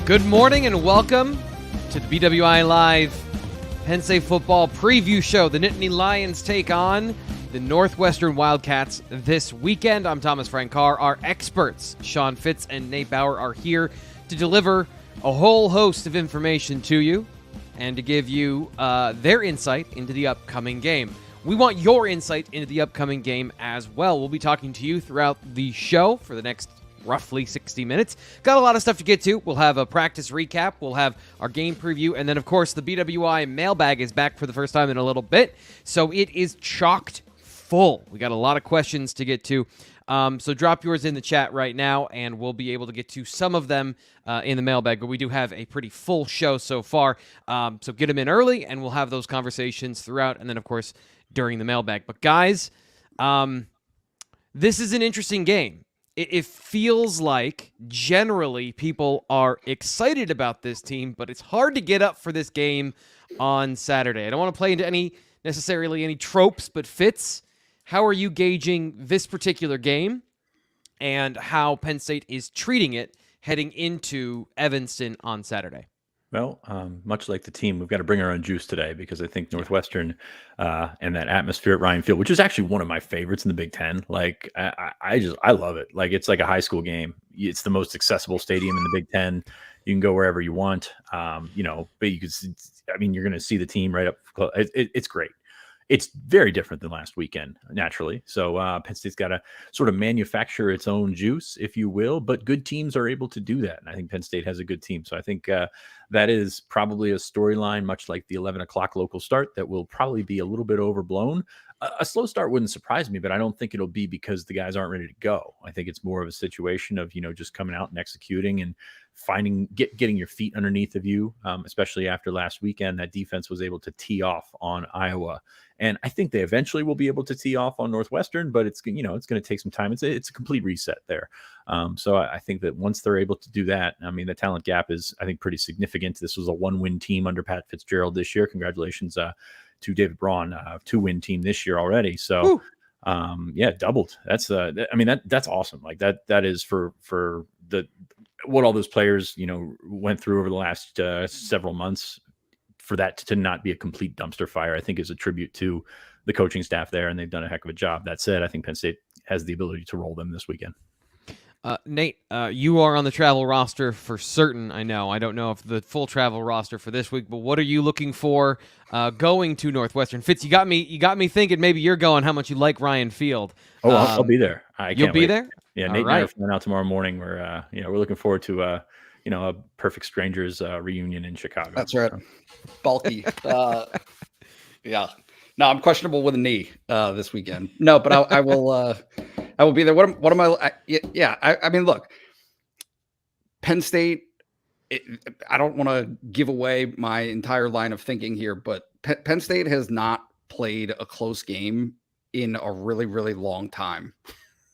Good morning and welcome to the BWI Live Penn State football preview show. The Nittany Lions take on the Northwestern Wildcats this weekend. I'm Thomas Frankar. Our experts, Sean Fitz and Nate Bauer, are here to deliver a whole host of information to you and to give you their insight into the upcoming game. We want your insight into the upcoming game as well. We'll be talking to you throughout the show for the next roughly 60 minutes. Got a lot of stuff to get to. We'll have a practice recap. We'll have our game preview. And then, of course, the BWI Mailbag is back for the first time in a little bit. So it is chocked full. We got a lot of questions to get to. So drop yours in the chat right now, and we'll be able to get to some of them in the mailbag. But we do have a pretty full show so far. So get them in early, and we'll have those conversations throughout. And then, of course, during the mailbag. But, guys, this is an interesting game. It feels like generally people are excited about this team, but it's hard to get up for this game on Saturday. I don't want to play into necessarily any tropes, but Fitz, how are you gauging this particular game and how Penn State is treating it heading into Evanston on Saturday? Well, much like the team, we've got to bring our own juice today because I think Northwestern and that atmosphere at Ryan Field, which is actually one of my favorites in the Big Ten. Like, I love it. Like, it's like a high school game. It's the most accessible stadium in the Big Ten. You can go wherever you want, but you could, you're going to see the team right up close. It's great. It's very different than last weekend, naturally. So Penn State's got to sort of manufacture its own juice, if you will, but good teams are able to do that. And I think Penn State has a good team. So I think that is probably a storyline, much like the 11 o'clock local start, that will probably be a little bit overblown. A slow start wouldn't surprise me, but I don't think it'll be because the guys aren't ready to go. I think it's more of a situation of, just coming out and executing and getting your feet underneath of you, especially after last weekend. That defense was able to tee off on Iowa. And I think they eventually will be able to tee off on Northwestern, but it's going to take some time. It's a complete reset there. So I think that once they're able to do that, the talent gap is, I think, pretty significant. This was a 1-win team under Pat Fitzgerald this year. Congratulations to David Braun, 2-win team this year already. So, doubled. That's that's awesome. Like that is for what all those players, went through over the last several months. For that to not be a complete dumpster fire, I think is a tribute to the coaching staff there, and they've done a heck of a job. That said, I think Penn State has the ability to roll them this weekend. Nate, you are on the travel roster for certain. I know. I don't know if the full travel roster for this week, but what are you looking for going to Northwestern? Fitz, you got me thinking maybe you're going. How much you like Ryan Field? Oh, I'll be there. You'll be there? Yeah, Nate and I are flying out tomorrow morning. We're looking forward to a Perfect Strangers reunion in Chicago. That's right. Bulky. Yeah. No, I'm questionable with a knee this weekend. No, but I will be there. What am I? Look, Penn State. I don't want to give away my entire line of thinking here, but Penn State has not played a close game in a really, really long time.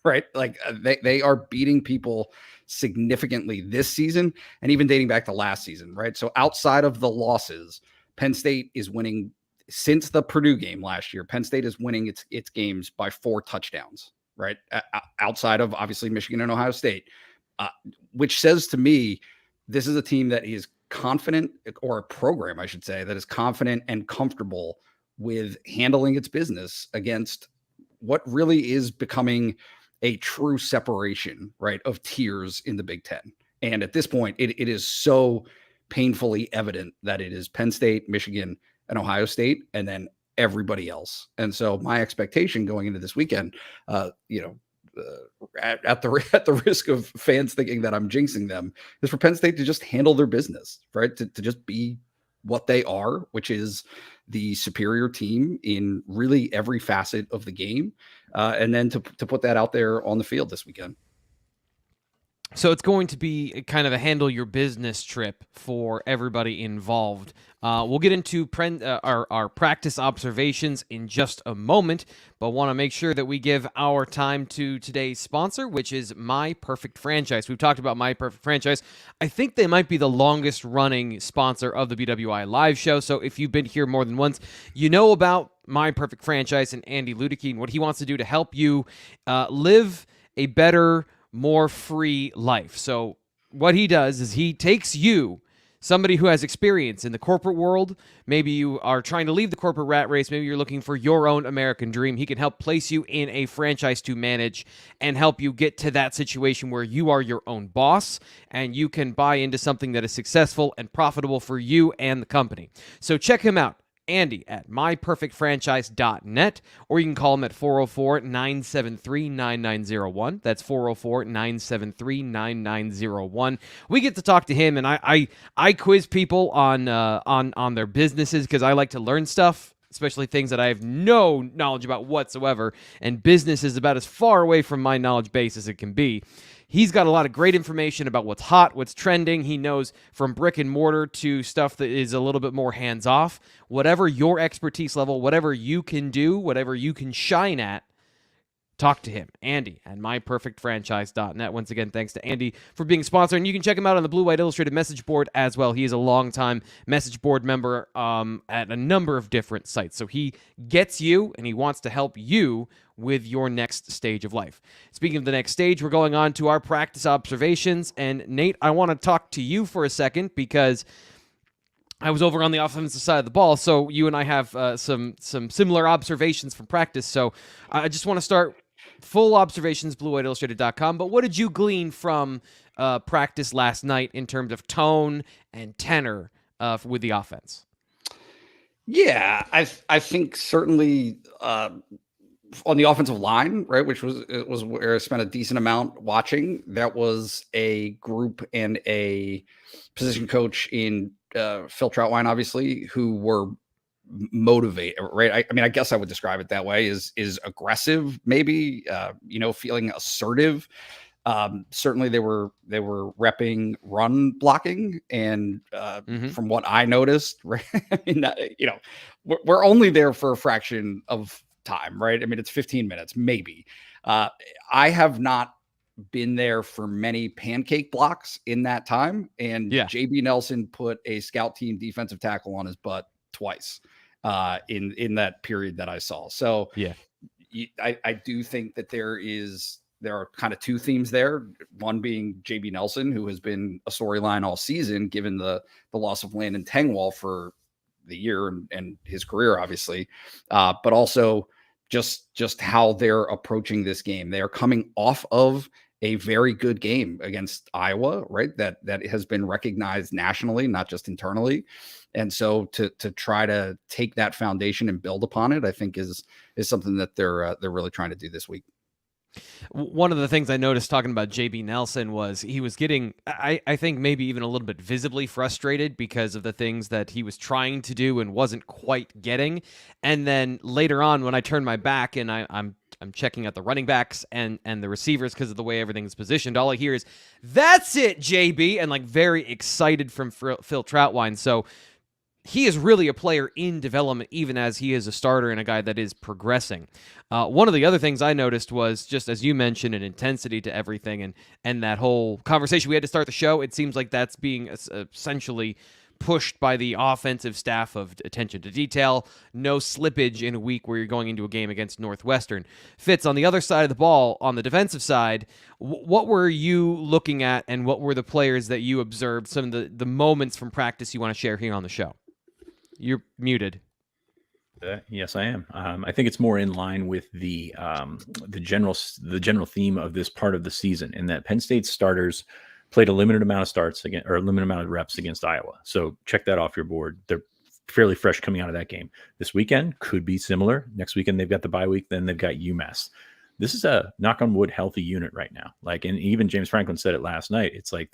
Right? Like they are beating people significantly this season and even dating back to last season, right? So outside of the losses, Penn State is winning since the Purdue game last year. Penn State is winning its games by 4 touchdowns, right? Outside of obviously Michigan and Ohio State, which says to me, this is a team that is confident, or a program, I should say, that is confident and comfortable with handling its business against what really is becoming a true separation, right, of tiers in the Big Ten. And at this point, it is so painfully evident that it is Penn State, Michigan, and Ohio State, and then everybody else. And so my expectation going into this weekend, at the risk of fans thinking that I'm jinxing them, is for Penn State to just handle their business, right? To just be what they are, which is the superior team in really every facet of the game, and then to put that out there on the field this weekend. So it's going to be kind of a handle your business trip for everybody involved. We'll get into our practice observations in just a moment, but want to make sure that we give our time to today's sponsor, which is My Perfect Franchise. We've talked about My Perfect Franchise. I think they might be the longest running sponsor of the BWI Live Show. So if you've been here more than once, you know about My Perfect Franchise and Andy Ludicky and what he wants to do to help you live a better, more free life. So what he does is he takes you, somebody who has experience in the corporate world. Maybe you are trying to leave the corporate rat race. Maybe you're looking for your own American dream. He can help place you in a franchise to manage and help you get to that situation where you are your own boss and you can buy into something that is successful and profitable for you and the company. So check him out, Andy, at myperfectfranchise.net, or you can call him at 404-973-9901. That's 404-973-9901. We get to talk to him, and I quiz people on their businesses because I like to learn stuff, especially things that I have no knowledge about whatsoever, and business is about as far away from my knowledge base as it can be. He's got a lot of great information about what's hot, what's trending. He knows from brick and mortar to stuff that is a little bit more hands-off. Whatever your expertise level, whatever you can do, whatever you can shine at, talk to him, Andy, at myperfectfranchise.net. Once again, thanks to Andy for being a sponsor, and you can check him out on the Blue White Illustrated message board as well. He is a longtime message board member at a number of different sites, so he gets you, and he wants to help you with your next stage of life. Speaking of the next stage, we're going on to our practice observations, and Nate, I want to talk to you for a second because I was over on the offensive side of the ball, so you and I have some similar observations from practice, so I just want to start full observations, BlueWhiteIllustrated.com, but what did you glean from practice last night in terms of tone and tenor with the offense? Yeah, I think certainly on the offensive line, right, which was where I spent a decent amount watching. That was a group and a position coach in Phil Troutwine, obviously, who were motivated, right? I mean, I guess I would describe it that way, is aggressive, maybe, feeling assertive. Certainly they were repping run blocking, and from what I noticed, right, I mean, we're only there for a fraction of time, right? I mean, it's 15 minutes, maybe. I have not been there for many pancake blocks in that time, and JB Nelson put a scout team defensive tackle on his butt twice in that period that I saw. So I do think that there are kind of two themes there. One being JB Nelson, who has been a storyline all season, given the loss of Landon Tengwall for the year and his career, obviously, but also just how they're approaching this game. They are coming off of a very good game against Iowa, right? That has been recognized nationally, not just internally. And so to try to take that foundation and build upon it, I think is something that they're really trying to do this week. One of the things I noticed talking about JB Nelson was he was getting, I think maybe even a little bit visibly frustrated because of the things that he was trying to do and wasn't quite getting. And then later on, when I turned my back and I'm checking out the running backs and the receivers because of the way everything's positioned, all I hear is, "That's it, JB," and like very excited from Phil Troutwine. So he is really a player in development, even as he is a starter and a guy that is progressing. One of the other things I noticed was, just as you mentioned, an intensity to everything, and that whole conversation we had to start the show. It seems like that's being essentially pushed by the offensive staff of attention to detail, no slippage in a week where you're going into a game against Northwestern. Fitz, on the other side of the ball, on the defensive side, what were you looking at, and what were the players that you observed, some of the moments from practice you want to share here on the show? You're muted. Yes, I am. I think it's more in line with the general theme of this part of the season, in that Penn State starters played a limited amount of starts again, or a limited amount of reps against Iowa. So check that off your board. They're fairly fresh coming out of that game. This weekend could be similar. Next weekend they've got the bye week. Then they've got UMass. This is a knock on wood healthy unit right now. Like, and even James Franklin said it last night. It's like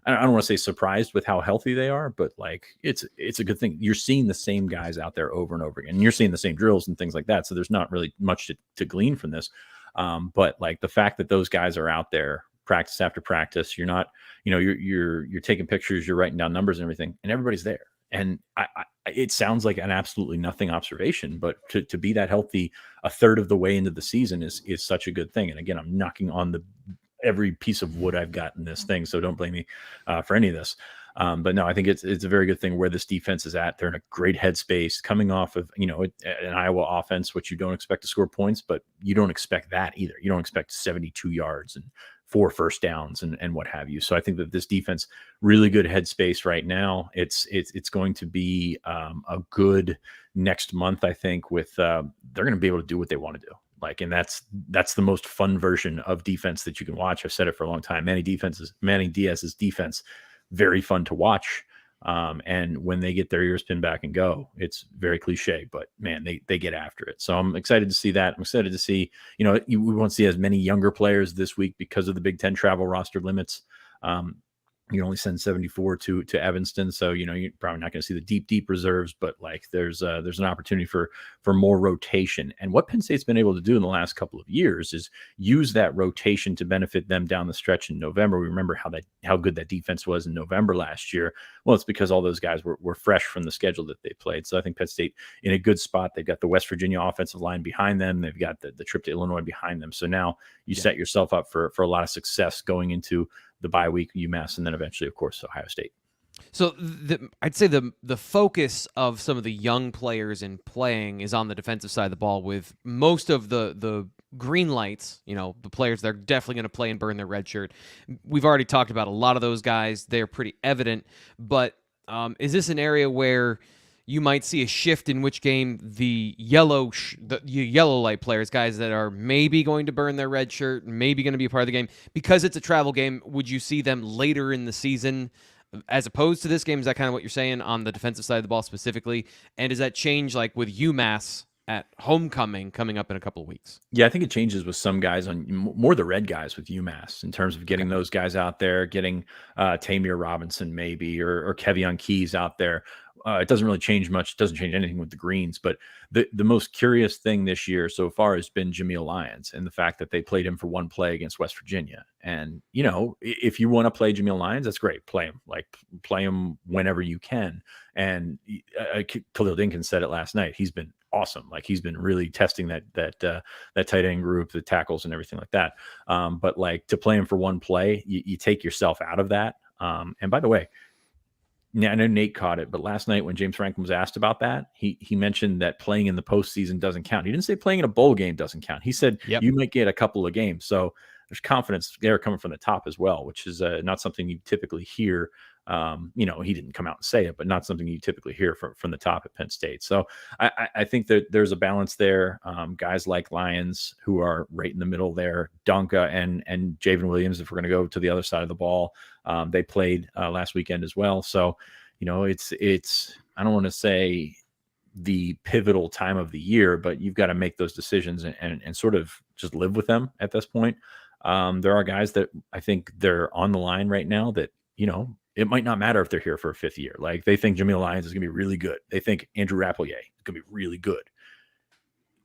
I don't want to say surprised with how healthy they are, but like it's a good thing. You're seeing the same guys out there over and over again, and you're seeing the same drills and things like that. So there's not really much to glean from this. But like the fact that those guys are out there practice after practice, you're not, you're taking pictures, you're writing down numbers and everything, and everybody's there. And it sounds like an absolutely nothing observation, but to be that healthy a third of the way into the season is such a good thing. And again, I'm knocking on every piece of wood I've got in this thing, so don't blame me for any of this. But no, I think it's a very good thing where this defense is at. They're in a great headspace coming off of, an Iowa offense, which you don't expect to score points, but you don't expect that either. You don't expect 72 yards and for first downs and what have you. So I think that this defense, really good headspace right now. It's going to be a good next month, I think, with they're going to be able to do what they want to do. Like, and that's the most fun version of defense that you can watch. I've said it for a long time. Manny Diaz's defense, very fun to watch. And when they get their ears pinned back and go, it's very cliche, but man, they get after it. So I'm excited to see that. I'm excited to see, we won't see as many younger players this week because of the Big Ten travel roster limits. You can only send 74 to Evanston. So, you're probably not going to see the deep reserves, but like there's an opportunity for more rotation. And what Penn State's been able to do in the last couple of years is use that rotation to benefit them down the stretch in November. We remember how good that defense was in November last year. Well, it's because all those guys were fresh from the schedule that they played. So I think Penn State in a good spot. They've got the West Virginia offensive line behind them. They've got the trip to Illinois behind them. So now you set yourself up for a lot of success going into the bye week, UMass, and then eventually, of course, Ohio State. So I'd say the focus of some of the young players in playing is on the defensive side of the ball, with most of the green lights, the players that are definitely going to play and burn their red shirt. We've already talked about a lot of those guys. They're pretty evident. But is this an area where you might see a shift in which game the yellow light players, guys that are maybe going to burn their red shirt, maybe going to be a part of the game, because it's a travel game, would you see them later in the season as opposed to this game? Is that kind of what you're saying on the defensive side of the ball specifically? And does that change like with UMass at homecoming coming up in a couple of weeks? Yeah, I think it changes with some guys, on more the red guys with UMass, in terms of getting those guys out there, getting Tamir Robinson maybe, or Kevion Keys out there. It doesn't really change much. It doesn't change anything with the greens. But the most curious thing this year so far has been Jameel Lyons, and the fact that they played him for one play against West Virginia. And, if you want to play Jameel Lyons, that's great. Play him. Play him whenever you can. And Khalil Dinkins said it last night. He's been awesome. Like, he's been really testing that tight end group, the tackles and everything like that. But like, to play him for one play, you take yourself out of that. And by the way, I know Nate caught it, but last night when James Franklin was asked about that, he mentioned that playing in the postseason doesn't count. He didn't say playing in a bowl game doesn't count. He said you might get a couple of games. So there's confidence there coming from the top as well, which is not something you typically hear. He didn't come out and say it, but not something you typically hear from the top at Penn State. So I think that there's a balance there. Guys like Lyons, who are right in the middle there, Donka and Javen Williams, if we're going to go to the other side of the ball, they played last weekend as well. So, it's I don't want to say the pivotal time of the year, but you've got to make those decisions and sort of just live with them at this point. There are guys that I think they're on the line right now that, it might not matter if they're here for a fifth year. Like, they think Jameel Lyons is going to be really good. They think Andrew Rappelier is going to be really good.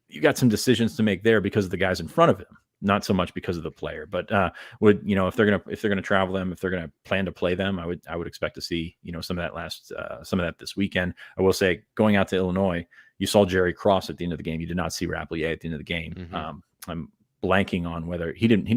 You got some decisions to make there because of the guys in front of him, not so much because of the player. But if they're gonna travel them, if they're gonna plan to play them, I would expect to see some of that this weekend. I will say, going out to Illinois, you saw Jerry Cross at the end of the game. You did not see Rappelier at the end of the game. Mm-hmm. I'm blanking on whether he did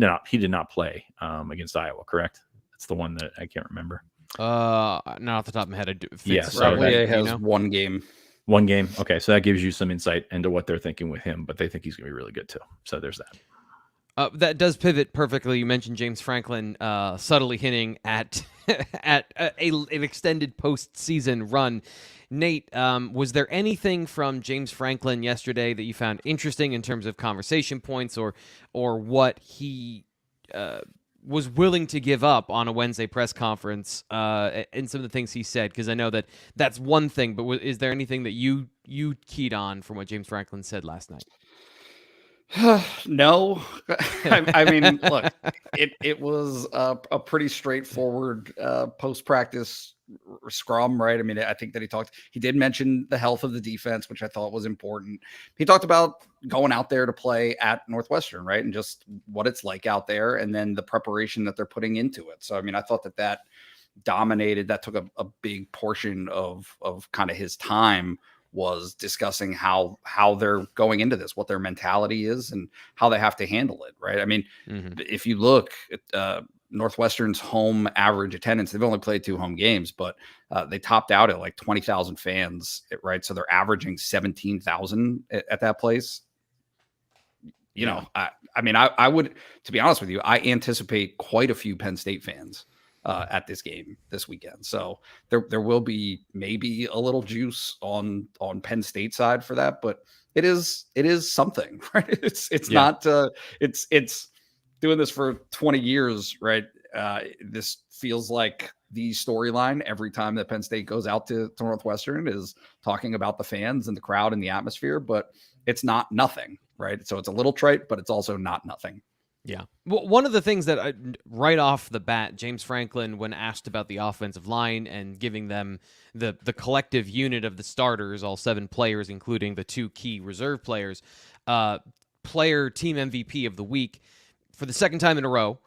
not play against Iowa. Correct? That's the one that I can't remember. Not off the top of my head. Rappelier has one game. One game. Okay, so that gives you some insight into what they're thinking with him, but they think he's going to be really good too. So there's that. That does pivot perfectly. You mentioned James Franklin subtly hinting at an extended postseason run. Nate, was there anything from James Franklin yesterday that you found interesting in terms of conversation points, or what he was willing to give up on a Wednesday press conference, and some of the things he said? Because I know that's one thing, but is there anything that you keyed on from what James Franklin said last night? No. I mean, look, it was a pretty straightforward post-practice scrum, right? I mean, I think that he did mention the health of the defense, which I thought was important. He talked about going out there to play at Northwestern, right? And just what it's like out there, and then the preparation that they're putting into it. So, I mean, I thought that dominated, that took a big portion of kind of his time, was discussing how they're going into this, what their mentality is, and how they have to handle it, right? I mean, if you look at Northwestern's home average attendance, they've only played 2 home games, but they topped out at like 20,000 fans, right? So they're averaging 17,000 at that place. You know, I mean, I would, to be honest with you, I anticipate quite a few Penn State fans at this game this weekend. So there will be maybe a little juice on Penn State side for that, but it is something, right? It's not it's doing this for 20 years, right? This feels like the storyline every time that Penn State goes out to Northwestern is talking about the fans and the crowd and the atmosphere, but it's not nothing, right? So it's a little trite, but it's also not nothing. Yeah. Well, one of the things that right off the bat, James Franklin, when asked about the offensive line and giving them the collective unit of the starters, all 7 players, including the 2 key reserve players, player team MVP of the week for the second time in a row.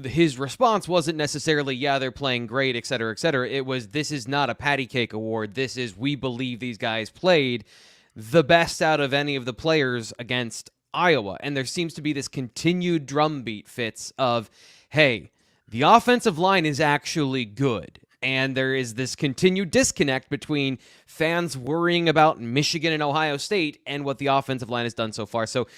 His response wasn't necessarily, yeah, they're playing great, et cetera, et cetera. It was, this is not a patty cake award. This is, we believe these guys played the best out of any of the players against Iowa. And there seems to be this continued drumbeat, Fitz, of, hey, the offensive line is actually good. And there is this continued disconnect between fans worrying about Michigan and Ohio State and what the offensive line has done so far. So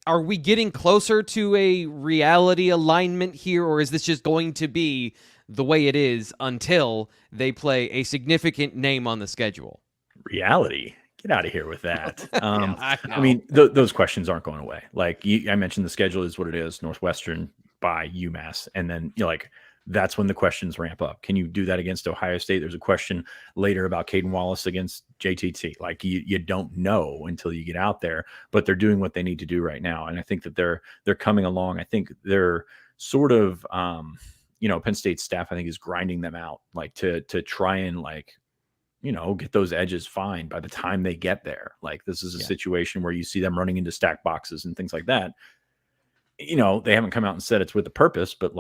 are we getting closer to a reality alignment here, or is this just going to be the way it is until they play a significant name on the schedule? Reality? Get out of here with that. I mean, those questions aren't going away. Like I mentioned, the schedule is what it is. Northwestern by UMass, and then that's when the questions ramp up. Can you do that against Ohio State? There's a question later about Kaden Wallace against JTT. Like you don't know until you get out there, but they're doing what they need to do right now. And I think that they're coming along. I think they're sort of, Penn State staff, I think, is grinding them out, like to try and get those edges fine by the time they get there. Like this is a situation where you see them running into stack boxes and things like that. They haven't come out and said it's with a purpose, but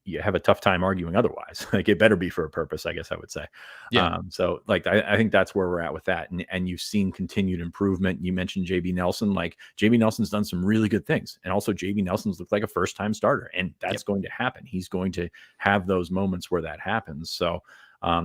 you have a tough time arguing otherwise. Like it better be for a purpose, I guess I would say. Yeah. I think that's where we're at with that. And you've seen continued improvement. You mentioned JB Nelson. Like JB Nelson's done some really good things. And also JB Nelson's looked like a first-time starter, and that's going to happen. He's going to have those moments where that happens. So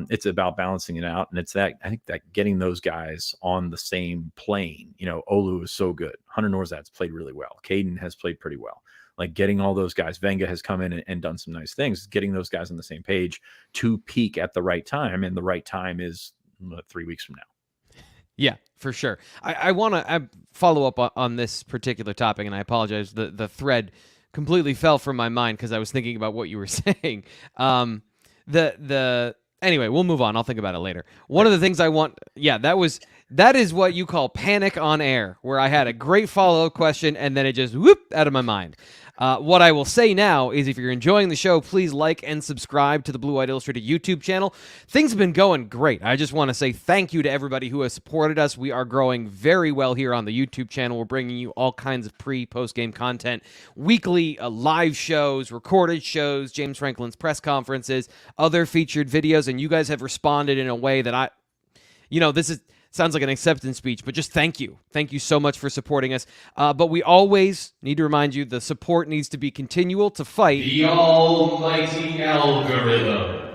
it's about balancing it out. And I think that getting those guys on the same plane, Olu is so good. Hunter Norzad's played really well. Kaden has played pretty well. Like getting all those guys, Venga has come in and done some nice things, getting those guys on the same page to peak at the right time. And the right time is 3 weeks from now. Yeah, for sure. I want to follow up on this particular topic, and I apologize. The thread completely fell from my mind because I was thinking about what you were saying. Anyway, we'll move on. I'll think about it later. One of the things I want, that is what you call panic on air, where I had a great follow-up question and then it just whoop out of my mind. What I will say now is if you're enjoying the show, please like and subscribe to the Blue White Illustrated YouTube channel. Things have been going great. I just want to say thank you to everybody who has supported us. We are growing very well here on the YouTube channel. We're bringing you all kinds of post-game content, weekly live shows, recorded shows, James Franklin's press conferences, other featured videos, and you guys have responded in a way that sounds like an acceptance speech, but just thank you. Thank you so much for supporting us. But we always need to remind you the support needs to be continual to fight the almighty algorithm.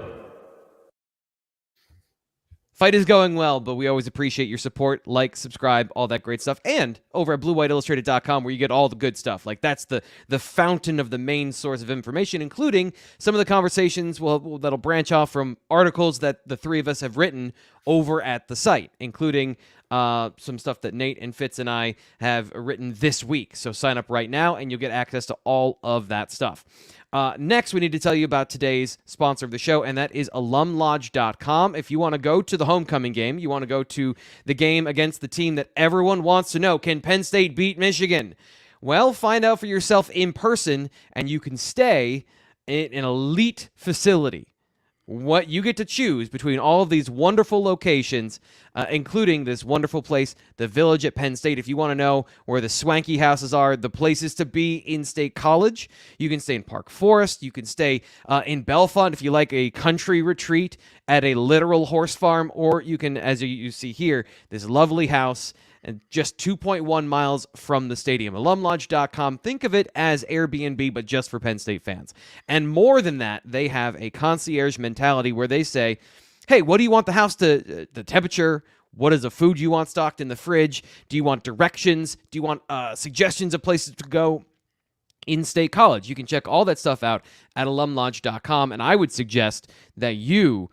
Fight is going well, but we always appreciate your support. Like, subscribe, all that great stuff. And over at BlueWhiteIllustrated.com, where you get all the good stuff. Like, that's the fountain of the main source of information, including some of the conversations that'll branch off from articles that the three of us have written over at the site, including some stuff that Nate and Fitz and I have written this week. So sign up right now, and you'll get access to all of that stuff. Next, we need to tell you about today's sponsor of the show, and that is alumlodge.com. If you want to go to the homecoming game, you want to go to the game against the team that everyone wants to know, can Penn State beat Michigan? Well, find out for yourself in person, and you can stay in an elite facility. What you get to choose between all of these wonderful locations, including this wonderful place, the Village at Penn State. If you want to know where the swanky houses are, the places to be in State College, you can stay in Park Forest. You can stay in Bellefonte if you like a country retreat at a literal horse farm, or you can, as you see here, this lovely house and just 2.1 miles from the stadium. Alumlodge.com. Think of it as Airbnb, but just for Penn State fans. And more than that, they have a concierge mentality where they say, hey, what do you want the house the temperature? What is a food you want stocked in the fridge? Do you want directions? Do you want suggestions of places to go? In-state college. You can check all that stuff out at alumlodge.com, and I would suggest that you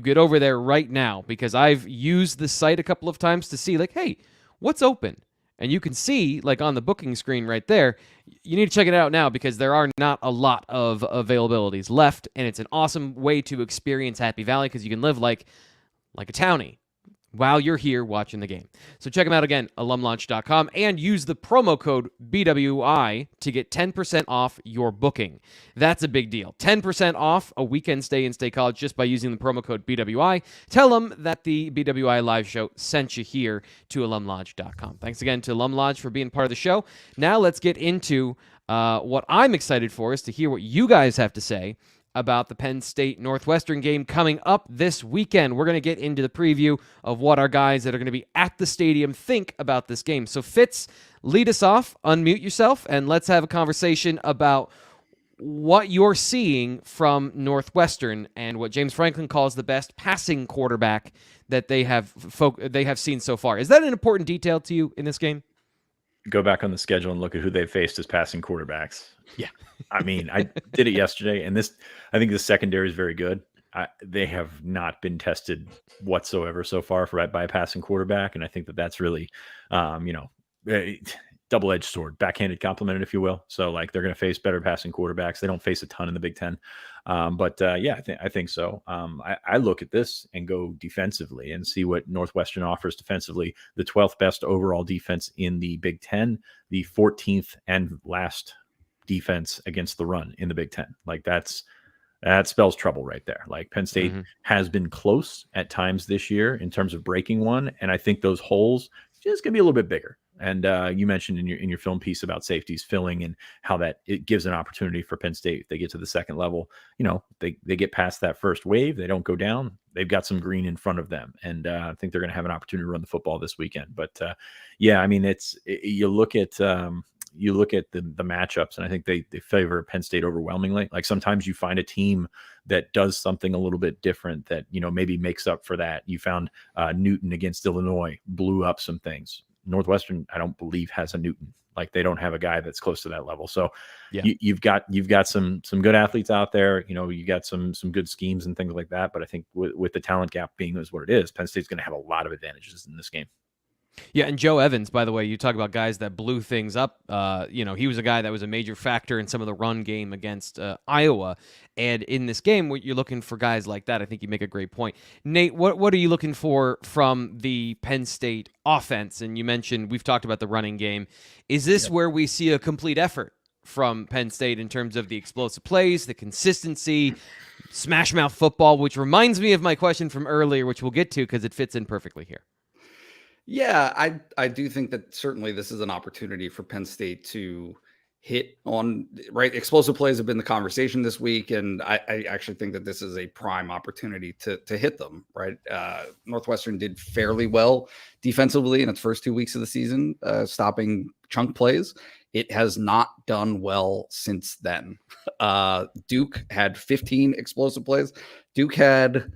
get over there right now, because I've used the site a couple of times to see, like, hey, what's open? And you can see, like, on the booking screen right there, you need to check it out now, because there are not a lot of availabilities left, and it's an awesome way to experience Happy Valley, because you can live like a townie while you're here watching the game. So check them out again, alumlaunch.com, and use the promo code BWI to get 10% off your booking. That's a big deal. 10% off a weekend stay in State College just by using the promo code BWI. Tell them that the BWI Live Show sent you here to alumlodge.com. Thanks again to Alum Lodge for being part of the show. Now let's get into what I'm excited for, is to hear what you guys have to say about the Penn State Northwestern game coming up this weekend. We're going to get into the preview of what our guys that are going to be at the stadium think about this game. So Fitz, lead us off, unmute yourself, and let's have a conversation about what you're seeing from Northwestern and what James Franklin calls the best passing quarterback that they have seen so far. Is that an important detail to you in this game? Go back on the schedule and look at who they faced as passing quarterbacks. Yeah. I mean, I did it yesterday, and I think the secondary is very good. They have not been tested whatsoever so far by a passing quarterback, and I think that's really, double-edged sword, backhanded compliment, if you will. So, like, they're going to face better passing quarterbacks. They don't face a ton in the Big Ten, I think so. I look at this and go defensively and see what Northwestern offers defensively. The 12th best overall defense in the Big Ten, the 14th and last defense against the run in the Big Ten. Like, that spells trouble right there. Like, Penn State has been close at times this year in terms of breaking one, and I think those holes just going to be a little bit bigger. And you mentioned in your film piece about safeties filling and how that it gives an opportunity for Penn State if they get to the second level. They get past that first wave, they don't go down. They've got some green in front of them, and I think they're going to have an opportunity to run the football this weekend. But I mean, you look at the matchups, and I think they favor Penn State overwhelmingly. Like, sometimes you find a team that does something a little bit different that maybe makes up for that. You found Newton against Illinois blew up some things. Northwestern, I don't believe, has a Newton. Like, they don't have a guy that's close to that level. So yeah. You've got some good athletes out there. You got some good schemes and things like that. But I think with the talent gap being as what it is, Penn State's going to have a lot of advantages in this game. Yeah, and Joe Evans, by the way, you talk about guys that blew things up. He was a guy that was a major factor in some of the run game against Iowa. And in this game, what you're looking for guys like that, I think you make a great point. Nate, what are you looking for from the Penn State offense? And you mentioned, we've talked about the running game. Is this where we see a complete effort from Penn State in terms of the explosive plays, the consistency, smash mouth football, which reminds me of my question from earlier, which we'll get to because it fits in perfectly here. Yeah, I do think that certainly this is an opportunity for Penn State to hit on, right? Explosive plays have been the conversation this week, and I actually think that this is a prime opportunity to hit them, right? Northwestern did fairly well defensively in its first 2 weeks of the season, stopping chunk plays. It has not done well since then. Duke had 15 explosive plays. Duke had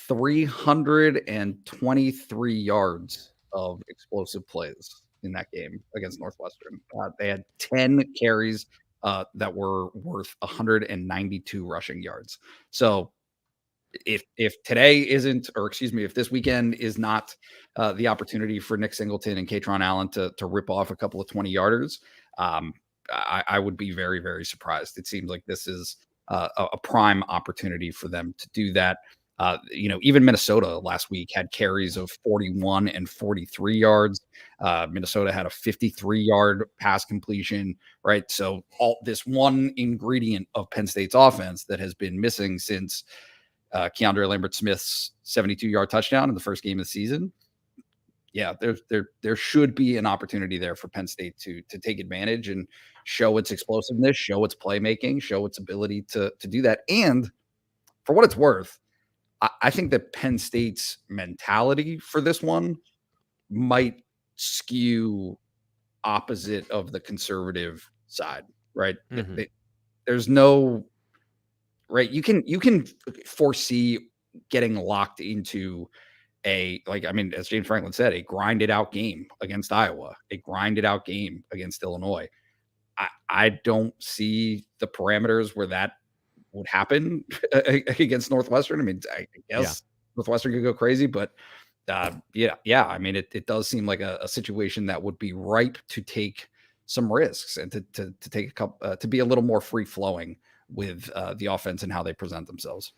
323 yards of explosive plays in that game against Northwestern. They had 10 carries that were worth 192 rushing yards. So if today isn't, or excuse me, if this weekend is not the opportunity for Nick Singleton and Katron Allen to rip off a couple of 20-yarders, I would be very, very surprised. It seems like this is a prime opportunity for them to do that. Even Minnesota last week had carries of 41 and 43 yards. Minnesota had a 53-yard pass completion, right? So all this one ingredient of Penn State's offense that has been missing since Keandre Lambert-Smith's 72-yard touchdown in the first game of the season. Yeah, there should be an opportunity there for Penn State to take advantage and show its explosiveness, show its playmaking, show its ability to do that. And for what it's worth, I think that Penn State's mentality for this one might skew opposite of the conservative side, right? Mm-hmm. There's no right. You can foresee getting locked into as James Franklin said, a grinded out game against Iowa, a grinded out game against Illinois. I don't see the parameters where that would happen against Northwestern. I mean, I guess Northwestern could go crazy, but yeah. I mean, it does seem like a situation that would be ripe to take some risks and to take a couple, to be a little more free flowing with the offense and how they present themselves.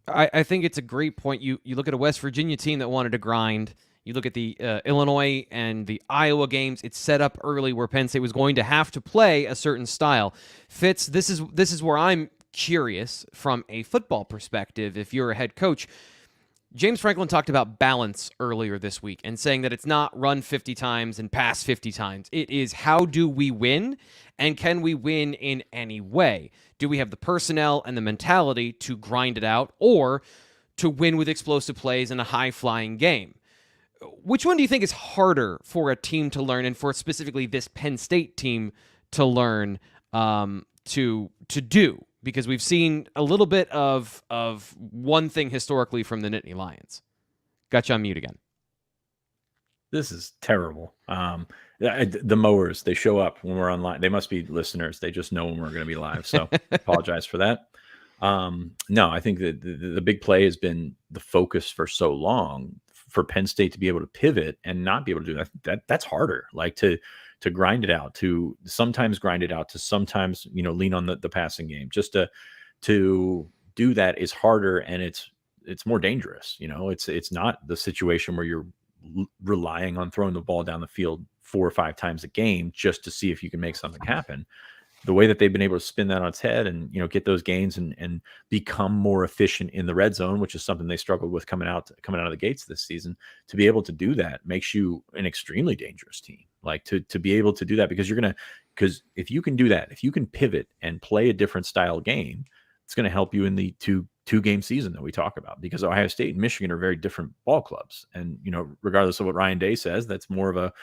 I think it's a great point. You look at a West Virginia team that wanted to grind. You look at the Illinois and the Iowa games. It's set up early where Penn State was going to have to play a certain style. Fitz, this is where I'm curious from a football perspective. If you're a head coach, James Franklin talked about balance earlier this week and saying that it's not run 50 times and pass 50 times. It is how do we win, and can we win in any way? Do we have the personnel and the mentality to grind it out or to win with explosive plays in a high-flying game? Which one do you think is harder for a team to learn and for specifically this Penn State team to learn to do? Because we've seen a little bit of one thing historically from the Nittany Lions. Got you on mute again. This is terrible. The mowers, they show up when we're online. They must be listeners. They just know when we're going to be live. So apologize for that. No, I think that the big play has been the focus for so long for Penn State to be able to pivot and not be able to do that. That's harder. Like to grind it out, to sometimes grind it out, to sometimes, lean on the passing game. Just to do that is harder, and it's more dangerous. It's not the situation where you're relying on throwing the ball down the field 4 or 5 times a game just to see if you can make something happen. The way that they've been able to spin that on its head and get those gains and become more efficient in the red zone, which is something they struggled with coming out of the gates this season, to be able to do that makes you an extremely dangerous team. Like to be able to do that, because if you can do that, if you can pivot and play a different style game, it's going to help you in the two game season that we talk about, because Ohio State and Michigan are very different ball clubs. And, regardless of what Ryan Day says, that's more of a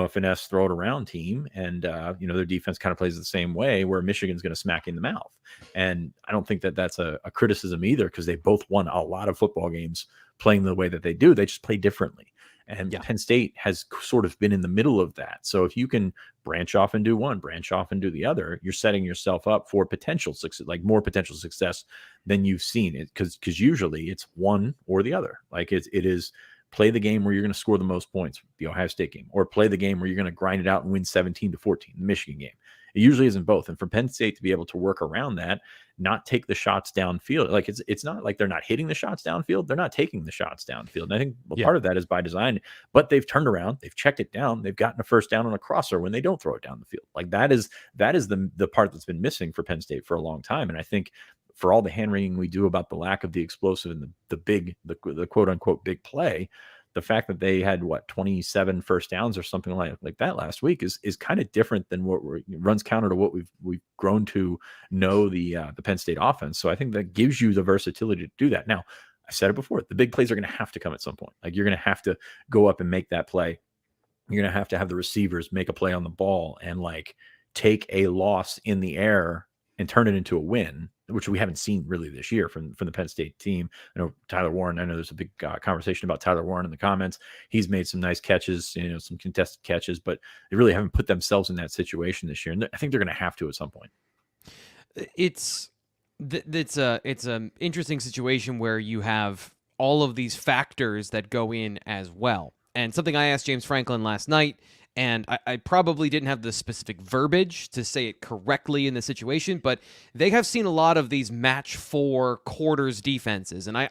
finesse, throw it around team. And, their defense kind of plays the same way, where Michigan's going to smack you in the mouth. And I don't think that that's a criticism either, because they both won a lot of football games playing the way that they do. They just play differently. And Penn State has sort of been in the middle of that. So if you can branch off and do one, branch off and do the other, you're setting yourself up for potential success, like more potential success than you've seen it. Because usually it's one or the other. Like it is play the game where you're going to score the most points, the Ohio State game, or play the game where you're going to grind it out and win 17-14, the Michigan game. It usually isn't both. And for Penn State to be able to work around that, not take the shots downfield, like it's not like they're not hitting the shots downfield. They're not taking the shots downfield. And I think part of that is by design, but they've turned around, they've checked it down. They've gotten a first down on a crosser when they don't throw it down the field. Like that is the part that's been missing for Penn State for a long time. And I think for all the hand wringing we do about the lack of the explosive and the quote unquote big play, the fact that they had 27 first downs or something like that last week is kind of different than what runs counter to what we've grown to know the Penn State offense. So I think that gives you the versatility to do that. Now, I said it before, the big plays are going to have to come at some point. Like you're going to have to go up and make that play. You're going to have the receivers make a play on the ball and like take a loss in the air and turn it into a win, which we haven't seen really this year from the Penn State team. I know Tyler Warren, I know there's a big conversation about Tyler Warren in the comments. He's made some nice catches, some contested catches, but they really haven't put themselves in that situation this year. And I think they're going to have to at some point. It's an interesting situation where you have all of these factors that go in as well. And something I asked James Franklin last night, and I probably didn't have the specific verbiage to say it correctly in the situation, but they have seen a lot of these match 4 quarters defenses. And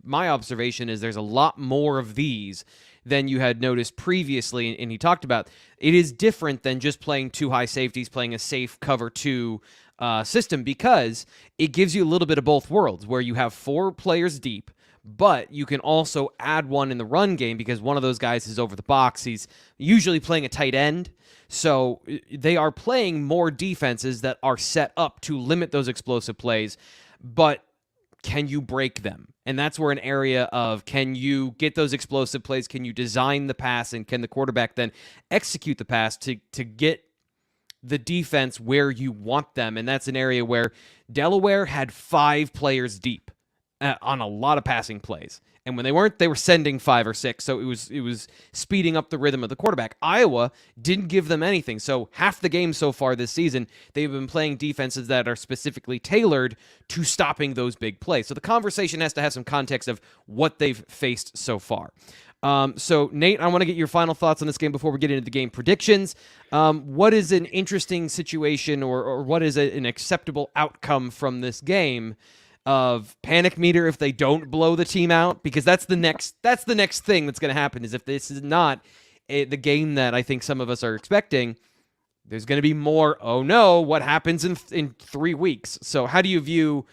my observation is there's a lot more of these than you had noticed previously. And he talked about it is different than just playing 2 high safeties, playing a safe cover 2 system, because it gives you a little bit of both worlds where you have 4 players deep, but you can also add one in the run game because one of those guys is over the box. He's usually playing a tight end. So they are playing more defenses that are set up to limit those explosive plays, but can you break them? And that's where an area of, can you get those explosive plays? Can you design the pass? And can the quarterback then execute the pass to get the defense where you want them? And that's an area where Delaware had 5 players deep on a lot of passing plays. And when they weren't, they were sending 5 or 6. So it was speeding up the rhythm of the quarterback. Iowa didn't give them anything. So half the game so far this season, they've been playing defenses that are specifically tailored to stopping those big plays. So the conversation has to have some context of what they've faced so far. So Nate, I want to get your final thoughts on this game before we get into the game predictions. What is an interesting situation or what is an acceptable outcome from this game? Of panic meter if they don't blow the team out, because that's the next thing that's going to happen. Is if this is not the game that I think some of us are expecting, there's going to be more. Oh no, what happens in 3 weeks? So how do you view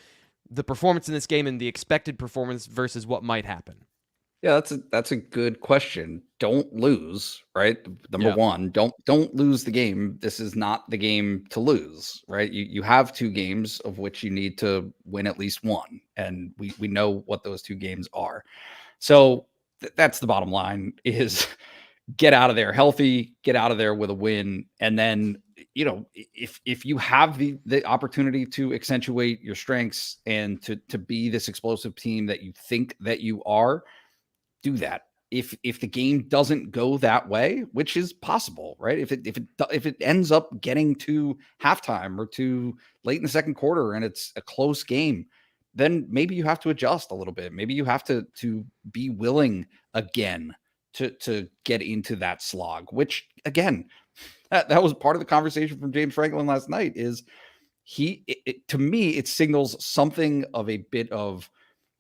the performance in this game and the expected performance versus what might happen? Yeah, that's a good question. Don't lose, right? Number one, don't lose the game. This is not the game to lose, right? You have 2 games of which you need to win at least one, and we know what those 2 games are. So that's the bottom line: is get out of there healthy, get out of there with a win, and then if you have the opportunity to accentuate your strengths and to be this explosive team that you think that you are. Do that. If the game doesn't go that way, which is possible, right? If it ends up getting to halftime or to late in the second quarter and it's a close game, then maybe you have to adjust a little bit. Maybe you have to be willing again to get into that slog, which again, that was part of the conversation from James Franklin last night. Is to me, it signals something of a bit of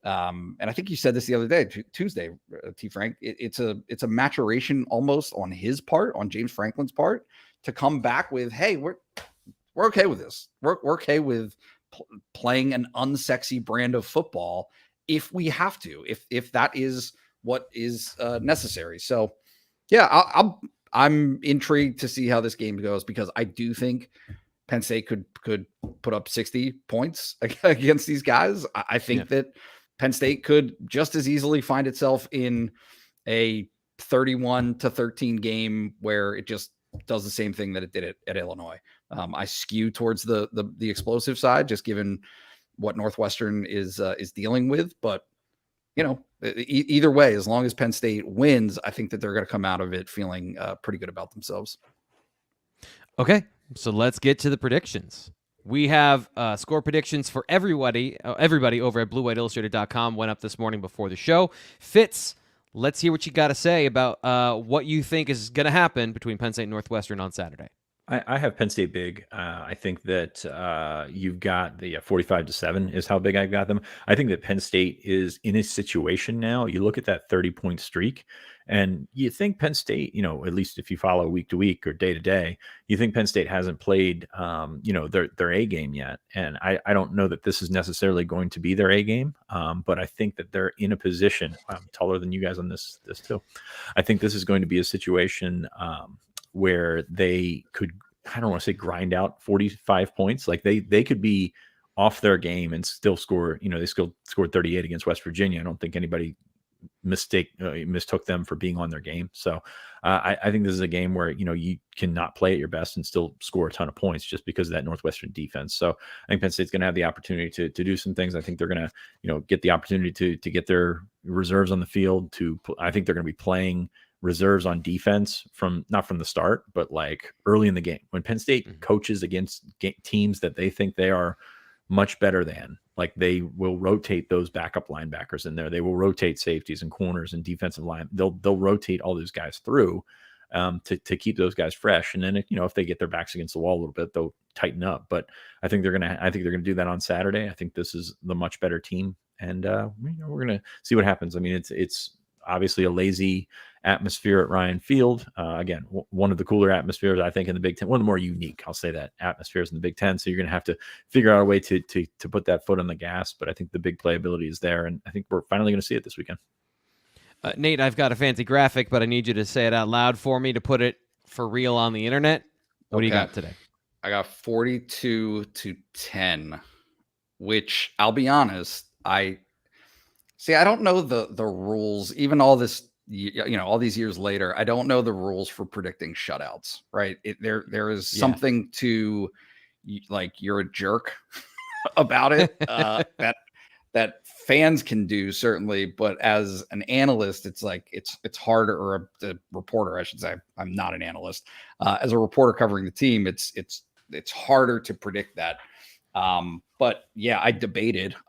and I think you said this the other day, Tuesday, T. Frank. It's a maturation almost on his part, on James Franklin's part, to come back with, hey, we're okay with this. We're okay with playing an unsexy brand of football if we have to, if that is what is necessary. So, yeah, I'm intrigued to see how this game goes, because I do think Penn State could put up 60 points against these guys. I think that Penn State could just as easily find itself in a 31-13 game where it just does the same thing that it did at Illinois. I skew towards the explosive side, just given what Northwestern is dealing with. But either way, as long as Penn State wins, I think that they're going to come out of it feeling pretty good about themselves. Okay, so let's get to the predictions. We have score predictions for everybody over at BlueWhiteIllustrated.com. Went up this morning before the show. Fitz, let's hear what you got to say about what you think is going to happen between Penn State and Northwestern on Saturday. I have Penn State big. I think that you've got the 45-7 is how big I've got them. I think that Penn State is in a situation now. You look at that 30-point streak, and you think Penn State, at least if you follow week to week or day to day, you think Penn State hasn't played, their A game yet. And I don't know that this is necessarily going to be their A game, but I think that they're in a position. I'm taller than you guys on this too. I think this is going to be a situation where they could, I don't want to say grind out 45 points. Like they could be off their game and still score, they still scored 38 against West Virginia. I don't think anybody mistook them for being on their game. So I think this is a game where, you cannot play at your best and still score a ton of points just because of that Northwestern defense. So I think Penn State's going to have the opportunity to do some things. I think they're going to, get the opportunity to get their reserves on the field. I think they're going to be playing reserves on defense not from the start, but like early in the game when Penn State coaches against teams that they think they are much better than, like they will rotate those backup linebackers in there. They will rotate safeties and corners and defensive line. They'll rotate all those guys through to keep those guys fresh. And then if they get their backs against the wall a little bit, they'll tighten up. But I think they're gonna do that on Saturday. I think this is the much better team, and we're gonna see what happens. I mean, it's obviously a lazy atmosphere at Ryan Field. Again, one of the cooler atmospheres, I think, in the Big Ten, one of the more unique, I'll say that, atmospheres in the Big Ten. So you're going to have to figure out a way to put that foot on the gas. But I think the big playability is there, and I think we're finally going to see it this weekend. Nate, I've got a fancy graphic, but I need you to say it out loud for me to put it for real on the internet. What do you got today? I got 42-10, which I'll be honest, I don't know the rules, even all this, all these years later, I don't know the rules for predicting shutouts, right? There is something to like, you're a jerk about it. That that fans can do, certainly, but as an analyst, it's like it's harder, or a reporter, I should say. I'm not an analyst. As a reporter covering the team, it's harder to predict that. But yeah, I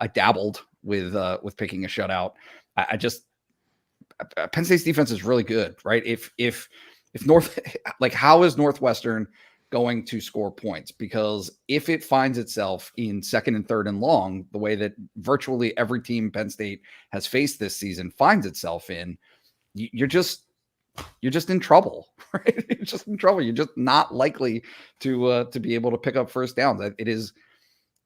dabbled with picking a shutout. I just Penn State's defense is really good, right? If how is Northwestern going to score points? Because if it finds itself in second and third and long, the way that virtually every team Penn State has faced this season finds itself in, you're just in trouble, right? You're just in trouble. You're just not likely to be able to pick up first downs. It is,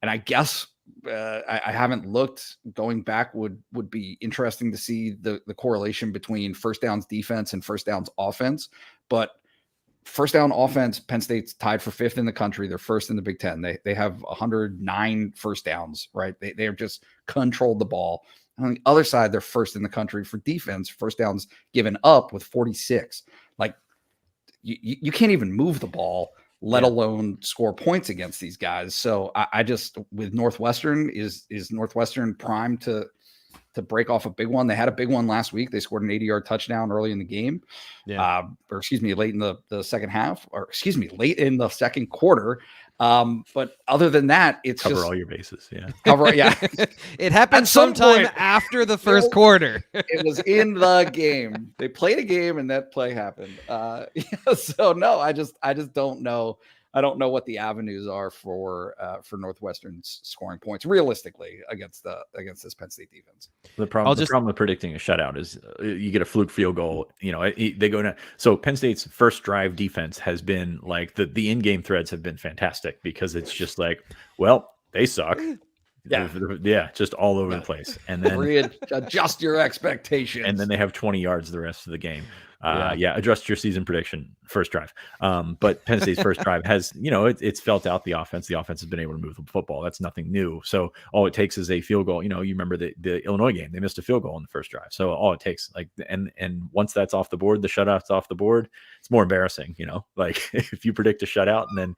and I guess I haven't looked. Going back would be interesting to see the correlation between first downs defense and first downs offense, but first down offense, Penn State's tied for 5th in the country. They're first in the Big Ten. They have 109 first downs, right? They have just controlled the ball. And on the other side, they're first in the country for defense, first downs given up with 46. Like you can't even move the ball, let alone score points against these guys. So I just, with Northwestern, is Northwestern primed to break off a big one? They had a big one last week. They scored an 80-yard touchdown early in the game. Late in the second half, late in the second quarter. But other than that, it's cover just all your bases. Yeah. It happened sometime after the first quarter. It was in the game. They played a game and that play happened. So no, I just don't know. I don't know what the avenues are for Northwestern's scoring points realistically against this Penn State defense. The problem with predicting a shutout is you get a fluke field goal. They go to, so Penn State's first drive defense has been like the in-game threads have been fantastic, because it's just like, well, they suck. Yeah, just all over the place. And then readjust your expectations. And then they have 20 yards the rest of the game. Adjust your season prediction first drive. But Penn State's first drive has, it's felt out the offense. The offense has been able to move the football. That's nothing new. So all it takes is a field goal. You remember the Illinois game, they missed a field goal in the first drive. So all it takes, and once that's off the board, the shutout's off the board, it's more embarrassing, like if you predict a shutout and then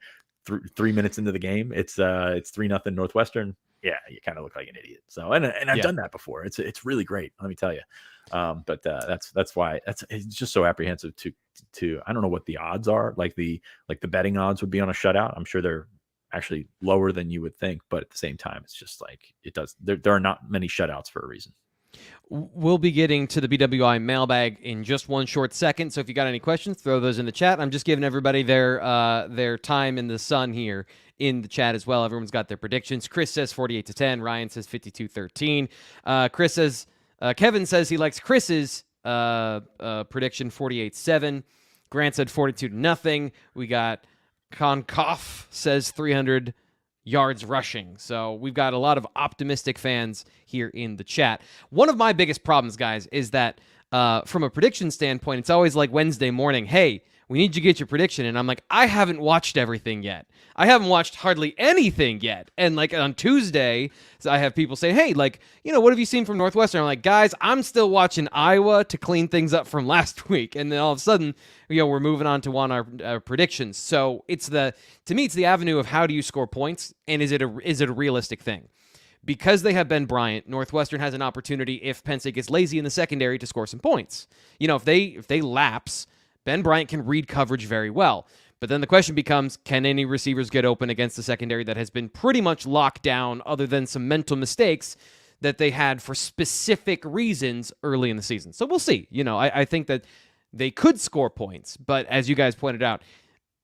3 minutes into the game, it's 3-0 Northwestern. Yeah, you kind of look like an idiot. So, and I've done that before. It's really great. Let me tell you. But that's why it's just so apprehensive to I don't know what the odds are. Like the betting odds would be on a shutout. I'm sure they're actually lower than you would think, but at the same time, it's just like there are not many shutouts for a reason. We'll be getting to the BWI mailbag in just one short second. So if you got any questions, throw those in the chat. I'm just giving everybody their time in the sun here in the chat as well. Everyone's got their predictions. Chris says 48-10. Ryan says 52-13. Chris says, Kevin says he likes Chris's prediction 48-7. Grant said 42-0. We got Konkoff says 300 yards rushing. So we've got a lot of optimistic fans here in the chat. One of my biggest problems, guys, is that from a prediction standpoint, it's always like Wednesday morning, hey, we need you to get your prediction. And I'm like, I haven't watched everything yet. I haven't watched hardly anything yet. And like on Tuesday, I have people say, hey, what have you seen from Northwestern? I'm like, guys, I'm still watching Iowa to clean things up from last week. And then all of a sudden, we're moving on to our predictions. So to me, it's the avenue of how do you score points, and is it a realistic thing? Because they have Ben Bryant, Northwestern has an opportunity, if Penn State gets lazy in the secondary, to score some points. If they lapse, Ben Bryant can read coverage very well. But then the question becomes, can any receivers get open against the secondary that has been pretty much locked down, other than some mental mistakes that they had for specific reasons early in the season? So we'll see. I think that they could score points, but as you guys pointed out,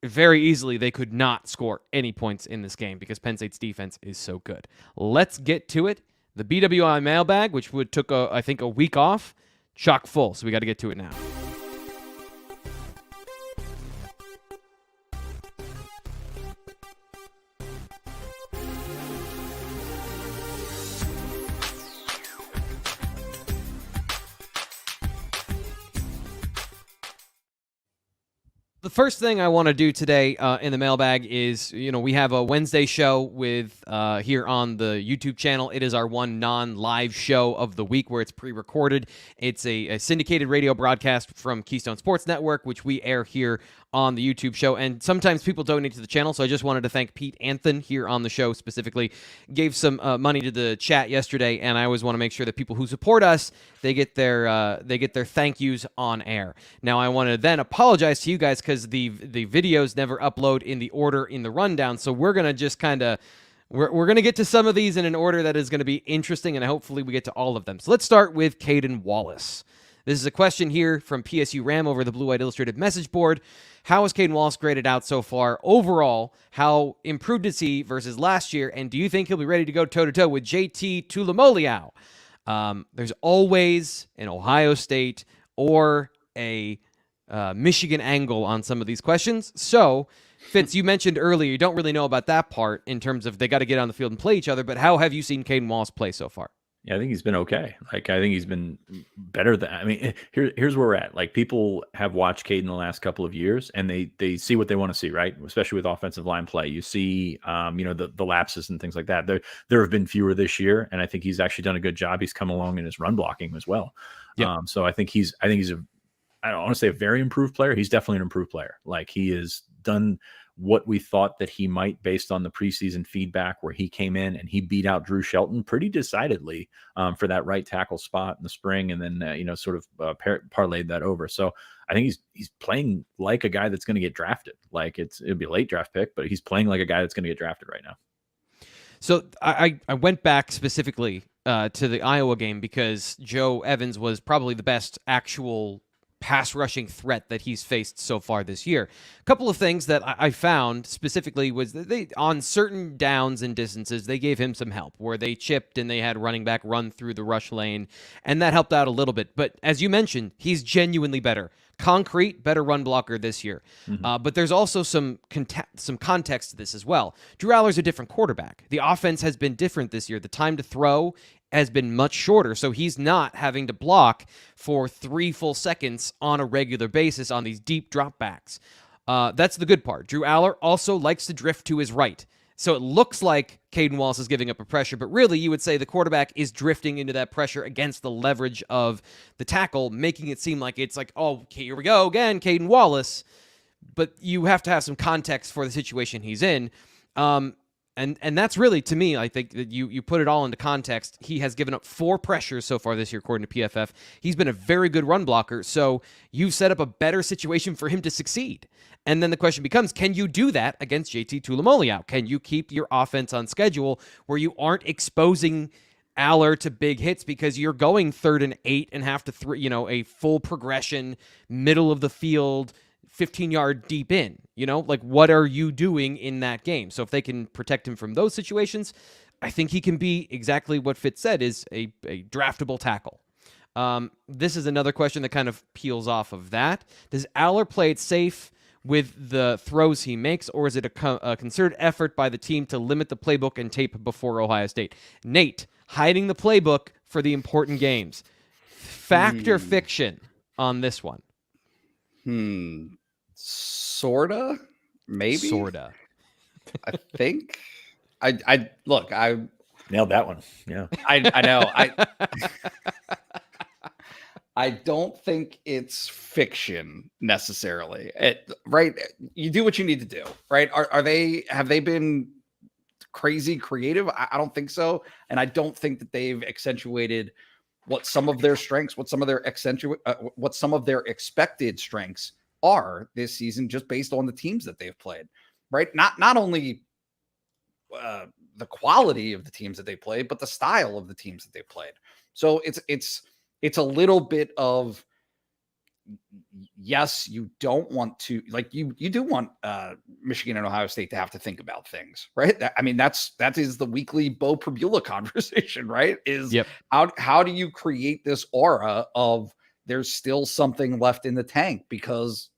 very easily they could not score any points in this game because Penn State's defense is so good. Let's get to it. The BWI mailbag, which took I think a week off, chock full, so we got to get to it now. The first thing I want to do today in the mailbag is, we have a Wednesday show with here on the YouTube channel. It is our one non-live show of the week where it's pre-recorded. It's a syndicated radio broadcast from Keystone Sports Network, which we air here on the YouTube show. And sometimes people donate to the channel, so I just wanted to thank Pete Anthon here on the show specifically. Gave some money to the chat yesterday, and I always want to make sure that people who support us, they get their thank yous on air. Now, I want to then apologize to you guys because the videos never upload in the order in the rundown, so we're going to just kind of We're going to get to some of these in an order that is going to be interesting, and hopefully we get to all of them. So let's start with Kaden Wallace. This is a question here from PSU Ram over the Blue White Illustrated message board. How is Kaden Wallace graded out so far? Overall, how improved is he versus last year? And do you think he'll be ready to go toe-to-toe with JT Tuimoloau? There's always an Ohio State or a Michigan angle on some of these questions. So, Fitz, you mentioned earlier you don't really know about that part in terms of they got to get on the field and play each other, but how have you seen Kaden Wallace play so far? Yeah, I think he's been okay. Like, I think he's been better than, I mean, here's where we're at. Like, people have watched Kaden the last couple of years and they see what they want to see, right? Especially with offensive line play. You see, the lapses and things like that. There have been fewer this year, and I think he's actually done a good job. He's come along in his run blocking as well. Yep. So I think he's I don't want to say a very improved player. He's definitely an improved player. Like, he has done what we thought that he might based on the preseason feedback, where he came in and he beat out Drew Shelton pretty decidedly for that right tackle spot in the spring, and then parlayed that over. So I think he's playing like a guy that's going to get drafted. Like, it'll be a late draft pick, but he's playing like a guy that's going to get drafted right now. So I went back specifically to the Iowa game because Joe Evans was probably the best actual pass rushing threat that he's faced so far this year. A couple of things that I found specifically was that they, on certain downs and distances, they gave him some help where they chipped and they had running back run through the rush lane, and that helped out a little bit. But as you mentioned, he's genuinely better. Concrete, better run blocker this year. Mm-hmm. But there's also some context to this as well. Drew Aller's a different quarterback. The offense has been different this year. The time to throw has been much shorter, so he's not having to block for 3 full seconds on a regular basis on these deep dropbacks. That's the good part. Drew Aller also likes to drift to his right. So it looks like Kaden Wallace is giving up a pressure, but really you would say the quarterback is drifting into that pressure against the leverage of the tackle, making it seem like it's like, oh, okay, here we go again, Kaden Wallace. But you have to have some context for the situation he's in. And that's really, to me, I think that you put it all into context. He has given up 4 pressures so far this year, according to PFF. He's been a very good run blocker, so you've set up a better situation for him to succeed. And then the question becomes, can you do that against JT Tuimoloau? Can you keep your offense on schedule where you aren't exposing Aller to big hits because you're going 3rd and 8 and have to, a full progression, middle of the field, 15-yard deep in, like what are you doing in that game? So if they can protect him from those situations, I think he can be exactly what Fitz said, is a draftable tackle. This is another question that kind of peels off of that. Does Aller play it safe with the throws he makes, or is it a concerted effort by the team to limit the playbook and tape before Ohio State? Nate, hiding the playbook for the important games. Fact or fiction on this one? Sorta, maybe. Sorta. I think. I nailed that one. Yeah. I know. I don't think it's fiction necessarily. Right? You do what you need to do, right? Have they been crazy creative? I don't think so, and I don't think that they've accentuated what some of their strengths, what some of their expected strengths are this season, just based on the teams that they've played, right? Not only the quality of the teams that they played, but the style of the teams that they played. So it's a little bit of, yes, you don't want to, like, you do want Michigan and Ohio State to have to think about things, right? That is the weekly Bo Pribula conversation, right? How do you create this aura of there's still something left in the tank? Because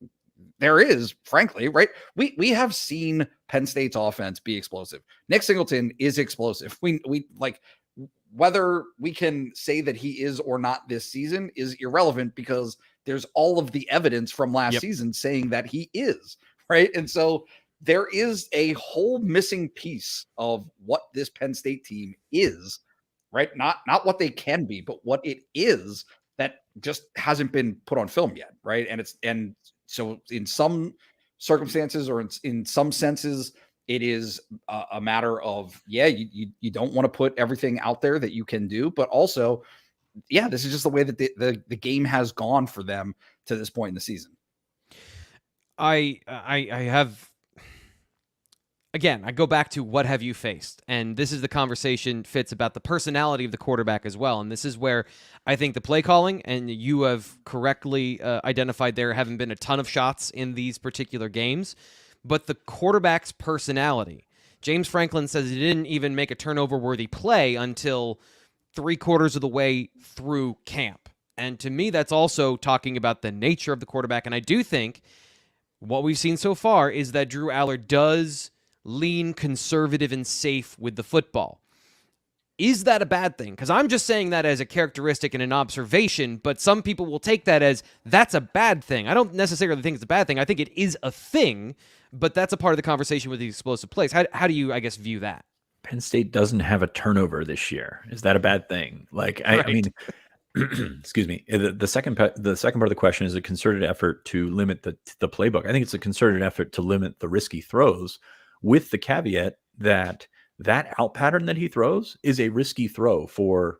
there is, frankly, right? We have seen Penn State's offense be explosive. Nick Singleton is explosive. We like, whether we can say that he is or not this season is irrelevant, because there's all of the evidence from last season saying that he is, right? And so there is a whole missing piece of what this Penn State team is, right? Not what they can be, but what it is, that just hasn't been put on film yet, right? And so in some circumstances, or in some senses, it is a matter of, you don't want to put everything out there that you can do, but also, this is just the way that the game has gone for them to this point in the season. I have, again, I go back to what have you faced? And this is the conversation, Fitz, about the personality of the quarterback as well. And this is where I think the play calling, and you have correctly identified there haven't been a ton of shots in these particular games, but the quarterback's personality. James Franklin says he didn't even make a turnover-worthy play until 3/4 of the way through camp. And to me, that's also talking about the nature of the quarterback. And I do think what we've seen so far is that Drew Aller does lean conservative and safe with the football. Is that a bad thing? Because I'm just saying that as a characteristic and an observation, but some people will take that as that's a bad thing. I don't necessarily think it's a bad thing. I think it is a thing, but that's a part of the conversation with the explosive plays. How do you, I guess, view that? Penn State doesn't have a turnover this year. Is that a bad thing? Like, I mean, excuse me. The second part of the question is a concerted effort to limit the playbook. I think it's a concerted effort to limit the risky throws, with the caveat that out pattern that he throws is a risky throw for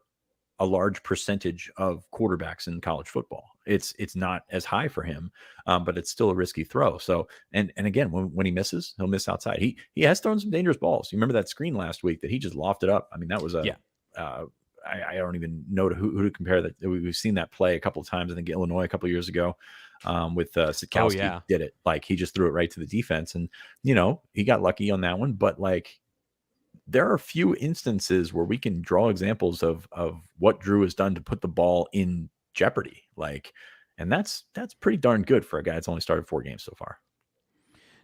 a large percentage of quarterbacks in college football. It's not as high for him, but it's still a risky throw. So, and again, when he misses, he'll miss outside. He has thrown some dangerous balls. You remember that screen last week that he just lofted up? I mean, that was I don't even know who to compare that. We've seen that play a couple of times. I think Illinois a couple of years ago with Sitkowski did it. Like, he just threw it right to the defense, and he got lucky on that one. But like, there are a few instances where we can draw examples of what Drew has done to put the ball in jeopardy. Like, and that's pretty darn good for a guy that's only started 4 games so far.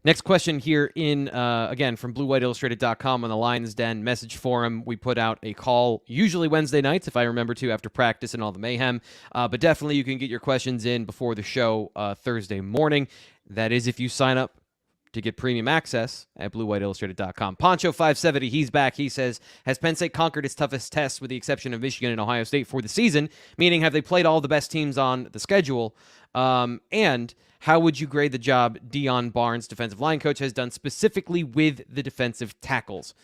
Next question here in, again, from BlueWhiteIllustrated.com on the Lions Den message forum. We put out a call, usually Wednesday nights, if I remember to, after practice and all the mayhem. But definitely you can get your questions in before the show Thursday morning. That is if you sign up to get premium access at BlueWhiteIllustrated.com. Poncho570, he's back. He says, has Penn State conquered its toughest tests with the exception of Michigan and Ohio State for the season? Meaning, have they played all the best teams on the schedule? And how would you grade the job Deion Barnes, defensive line coach, has done specifically with the defensive tackles?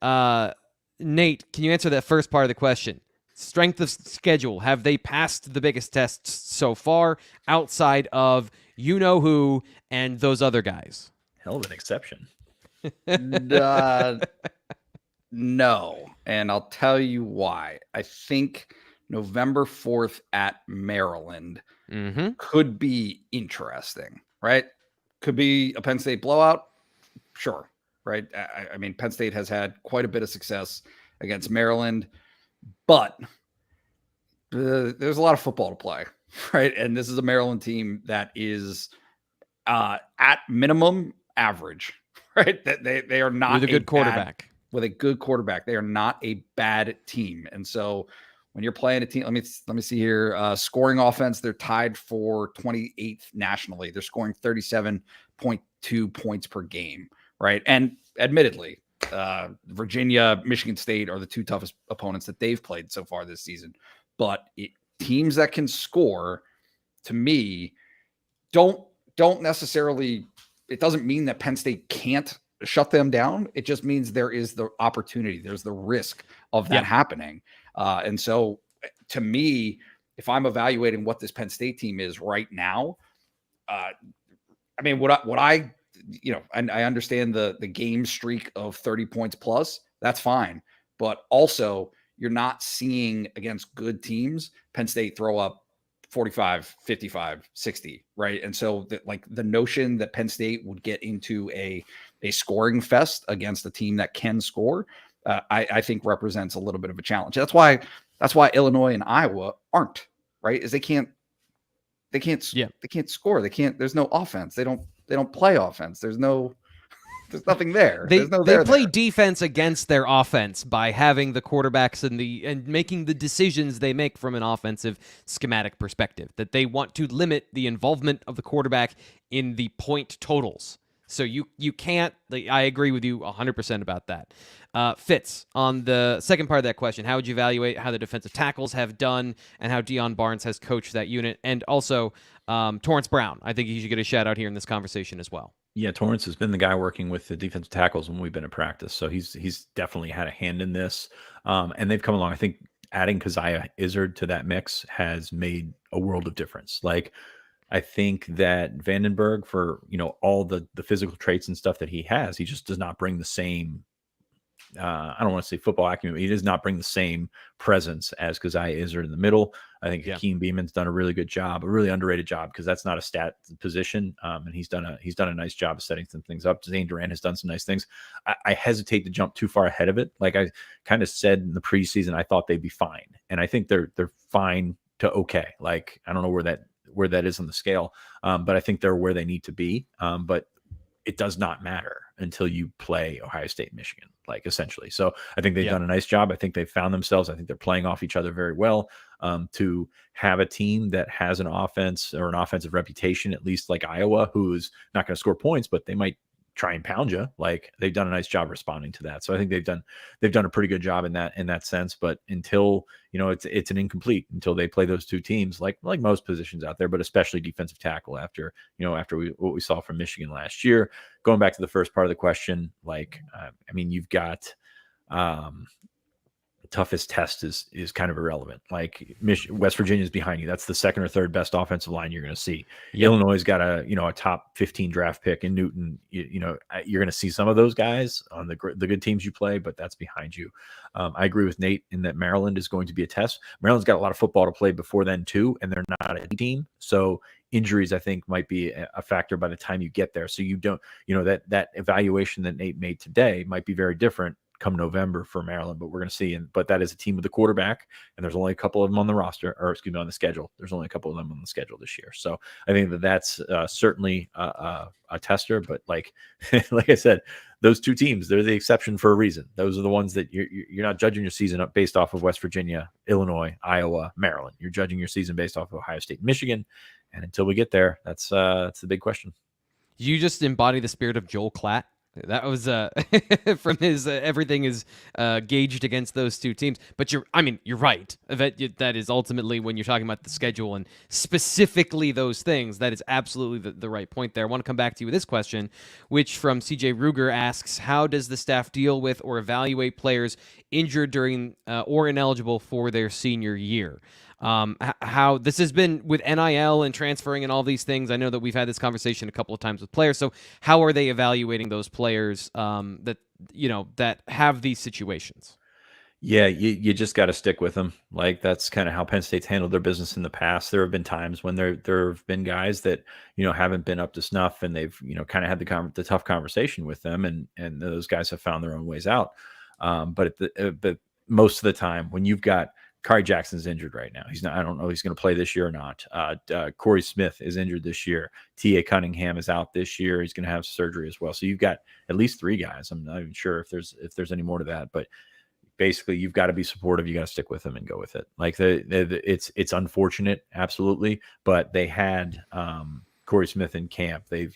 Nate, can you answer that first part of the question? Strength of schedule. Have they passed the biggest tests so far outside of you-know-who and those other guys? Hell of an exception. No. And I'll tell you why. I think November 4th at Maryland could be interesting, right? Could be a Penn State blowout. Sure. Right. I mean, Penn State has had quite a bit of success against Maryland, but there's a lot of football to play, right? And this is a Maryland team that is at minimum average, right? That they are not with a good quarterback. With a good quarterback, they are not a bad team. And so when you're playing a team, let me see here. Scoring offense, they're tied for 28th nationally. They're scoring 37.2 points per game, right? And admittedly, Virginia, Michigan State are the 2 toughest opponents that they've played so far this season. But teams that can score, to me, don't necessarily. It doesn't mean that Penn State can't shut them down. It just means there is the opportunity. There's the risk of that happening. And so, to me, if I'm evaluating what this Penn State team is right now, I mean, I understand the game streak of 30 points plus. That's fine, but also you're not seeing against good teams Penn State throw up 45, 55, 60, right? And so the notion that Penn State would get into a scoring fest against a team that can score, I think represents a little bit of a challenge. That's why Illinois and Iowa aren't, right? Is they can't score. There's no offense. They don't play offense. There's nothing there. They play defense against their offense by having the quarterbacks and making the decisions they make from an offensive schematic perspective, that they want to limit the involvement of the quarterback in the point totals. So you can't. I agree with you 100% about that. Fitz, on the second part of that question, how would you evaluate how the defensive tackles have done and how Deion Barnes has coached that unit? And also Torrance Brown. I think he should get a shout out here in this conversation as well. Yeah, Torrance has been the guy working with the defensive tackles when we've been in practice, so he's definitely had a hand in this, and they've come along. I think adding Keziah Izzard to that mix has made a world of difference. Like, I think that Vandenberg, for all the physical traits and stuff that he has, he just does not bring the same. I don't want to say football acumen, but he does not bring the same presence as Keziah Izzard in the middle. I think Hakeem Beeman's done a really good job, a really underrated job, because that's not a stat position, and he's done a nice job of setting some things up. Zane Durant has done some nice things. I hesitate to jump too far ahead of it. Like I kind of said in the preseason, I thought they'd be fine, and I think they're fine to okay. Like, I don't know where that is on the scale, but I think they're where they need to be. But it does not matter until you play Ohio State, Michigan, like, essentially. So I think they've done a nice job. I think they've found themselves. I think they're playing off each other very well. To have a team that has an offense or an offensive reputation, at least like Iowa, who's not going to score points, but they might try and pound you. Like, they've done a nice job responding to that. So I think they've done a pretty good job in that sense. But until, it's an incomplete until they play those two teams, like most positions out there, but especially defensive tackle after what we saw from Michigan last year. Going back to the first part of the question, like, I mean, you've got, toughest test is kind of irrelevant. Like, West Virginia is behind you. That's the second or third best offensive line you're going to see. Illinois has got a top 15 draft pick in Newton. You're going to see some of those guys on the good teams you play, but that's behind you. I agree with Nate in that Maryland is going to be a test. Maryland's got a lot of football to play before then too, and they're not a team. So injuries, I think, might be a factor by the time you get there. So you don't, that evaluation that Nate made today might be very different come November for Maryland, but we're going to see. But that is a team with a quarterback, and there's only a couple of them on the roster, or excuse me, on the schedule. There's only a couple of them on the schedule this year. So I think that's certainly a tester. But like I said, those two teams, they're the exception for a reason. Those are the ones that you're not judging your season up based off of West Virginia, Illinois, Iowa, Maryland. You're judging your season based off of Ohio State, Michigan. And until we get there, that's the big question. You just embody the spirit of Joel Klatt. That was from his everything is gauged against those two teams. But you're right. That is ultimately, when you're talking about the schedule and specifically those things, that is absolutely the right point there. I want to come back to you with this question, which from CJ Ruger asks, how does the staff deal with or evaluate players injured during or ineligible for their senior year? How this has been with NIL and transferring and all these things. I know that we've had this conversation a couple of times with players. So how are they evaluating those players that have these situations? Yeah, you just got to stick with them. Like, that's kind of how Penn State's handled their business in the past. There have been times when there have been guys that haven't been up to snuff, and they've kind of had the tough conversation with them, and those guys have found their own ways out. But most of the time, when you've got Kari Jackson's injured right now. He's not. I don't know if he's going to play this year or not. Corey Smith is injured this year. T.A. Cunningham is out this year. He's going to have surgery as well. So you've got at least three guys. I'm not even sure if there's any more to that, but basically you've got to be supportive. You got to stick with them and go with it. Like, it's unfortunate, absolutely, but they had Corey Smith in camp. They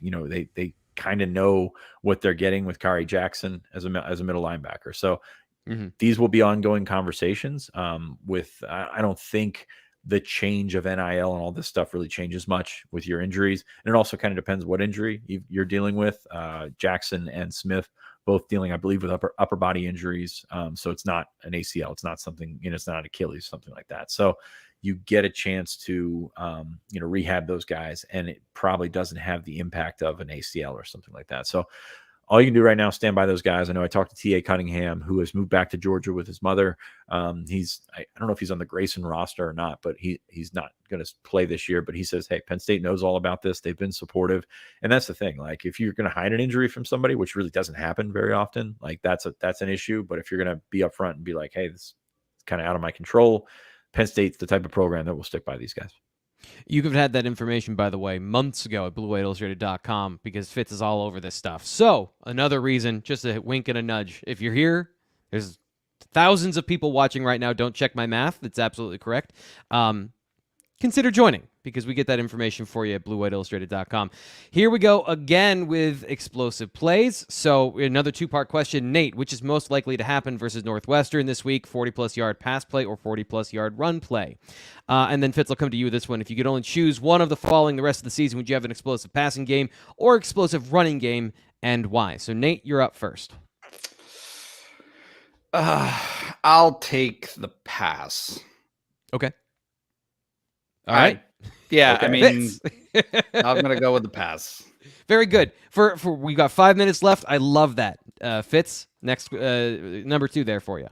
kind of know what they're getting with Kari Jackson as a middle linebacker. So. Mm-hmm. These will be ongoing conversations. I don't think the change of NIL and all this stuff really changes much with your injuries. And it also kind of depends what injury you're dealing with. Jackson and Smith both dealing, I believe, with upper body injuries. So it's not an ACL. It's not something, it's not Achilles, something like that. So you get a chance to, rehab those guys, and it probably doesn't have the impact of an ACL or something like that. So all you can do right now, stand by those guys. I know I talked to T.A. Cunningham, who has moved back to Georgia with his mother. I don't know if he's on the Grayson roster or not, but he's not going to play this year. But he says, hey, Penn State knows all about this. They've been supportive. And that's the thing. Like, if you're going to hide an injury from somebody, which really doesn't happen very often, like, that's an issue. But if you're going to be upfront and be like, hey, this is kind of out of my control, Penn State's the type of program that will stick by these guys. You could have had that information, by the way, months ago at BlueWhiteIllustrated.com, because Fitz is all over this stuff. So another reason, just a wink and a nudge. If you're here, there's thousands of people watching right now. Don't check my math. It's absolutely correct. Consider joining. because we get that information for you at BlueWhiteIllustrated.com. Here we go again with explosive plays. So another two-part question. Nate, which is most likely to happen versus Northwestern this week, 40-plus yard pass play or 40-plus yard run play? And then Fitz, I'll come to you with this one. If you could only choose one of the following the rest of the season, would you have an explosive passing game or explosive running game, and why? So Nate, you're up first. I'll take the pass. Okay. All right. Yeah, Okay. I mean, I'm going to go with the pass. Very good. For we got 5 minutes left. I love that. Fitz, next number 2 there for you.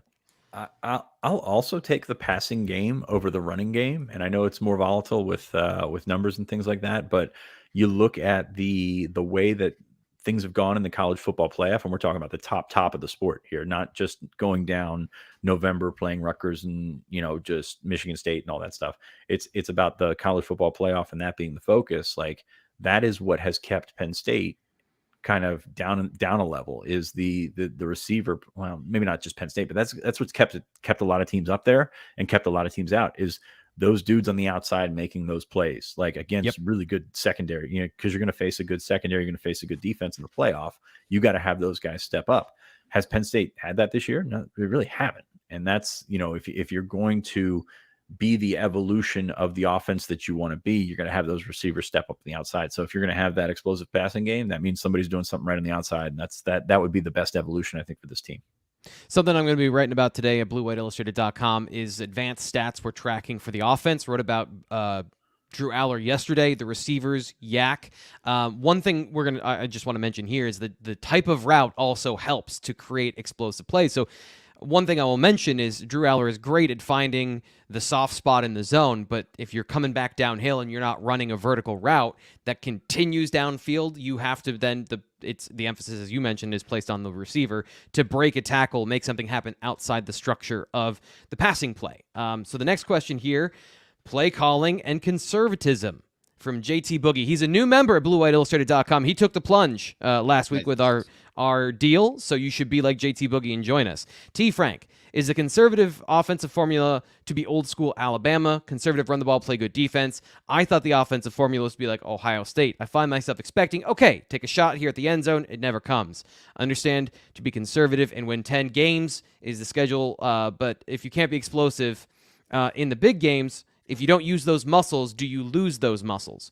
I'll also take the passing game over the running game, and I know it's more volatile with numbers and things like that. But you look at the way that things have gone in the college football playoff, and we're talking about the top of the sport here, not just going down November playing Rutgers and just Michigan State and all that stuff. It's about the college football playoff and that being the focus. Like that is what has kept Penn State kind of down a level, is the receiver. Well, maybe not just Penn State, but that's what's kept a lot of teams up there and kept a lot of teams out, is those dudes on the outside making those plays, like against really good secondary, because you're going to face a good secondary, you're going to face a good defense in the playoff. You got to have those guys step up. Has Penn State had that this year? No, they really haven't. And that's, if you're going to be the evolution of the offense that you want to be, you're going to have those receivers step up on the outside. So if you're going to have that explosive passing game, that means somebody's doing something right on the outside. And that would be the best evolution, I think, for this team. Something I'm going to be writing about today at BlueWhiteIllustrated.com is advanced stats we're tracking for the offense. Wrote about Drew Aller yesterday, the receivers, yak. One thing I just want to mention here is that the type of route also helps to create explosive plays. So one thing I will mention is Drew Aller is great at finding the soft spot in the zone, but if you're coming back downhill and you're not running a vertical route that continues downfield, you have to then, the emphasis, as you mentioned, is placed on the receiver to break a tackle, make something happen outside the structure of the passing play. So the next question here, play calling and conservatism from JT Boogie. He's a new member at BlueWhiteIllustrated.com. He took the plunge last week with our deal, so you should be like JT Boogie and join us. T. Frank, is the conservative offensive formula to be old school Alabama? Conservative run the ball, play good defense. I thought the offensive formula was to be like Ohio State. I find myself expecting, okay, take a shot here at the end zone. It never comes. Understand to be conservative and win 10 games is the schedule, but if you can't be explosive in the big games, if you don't use those muscles, do you lose those muscles?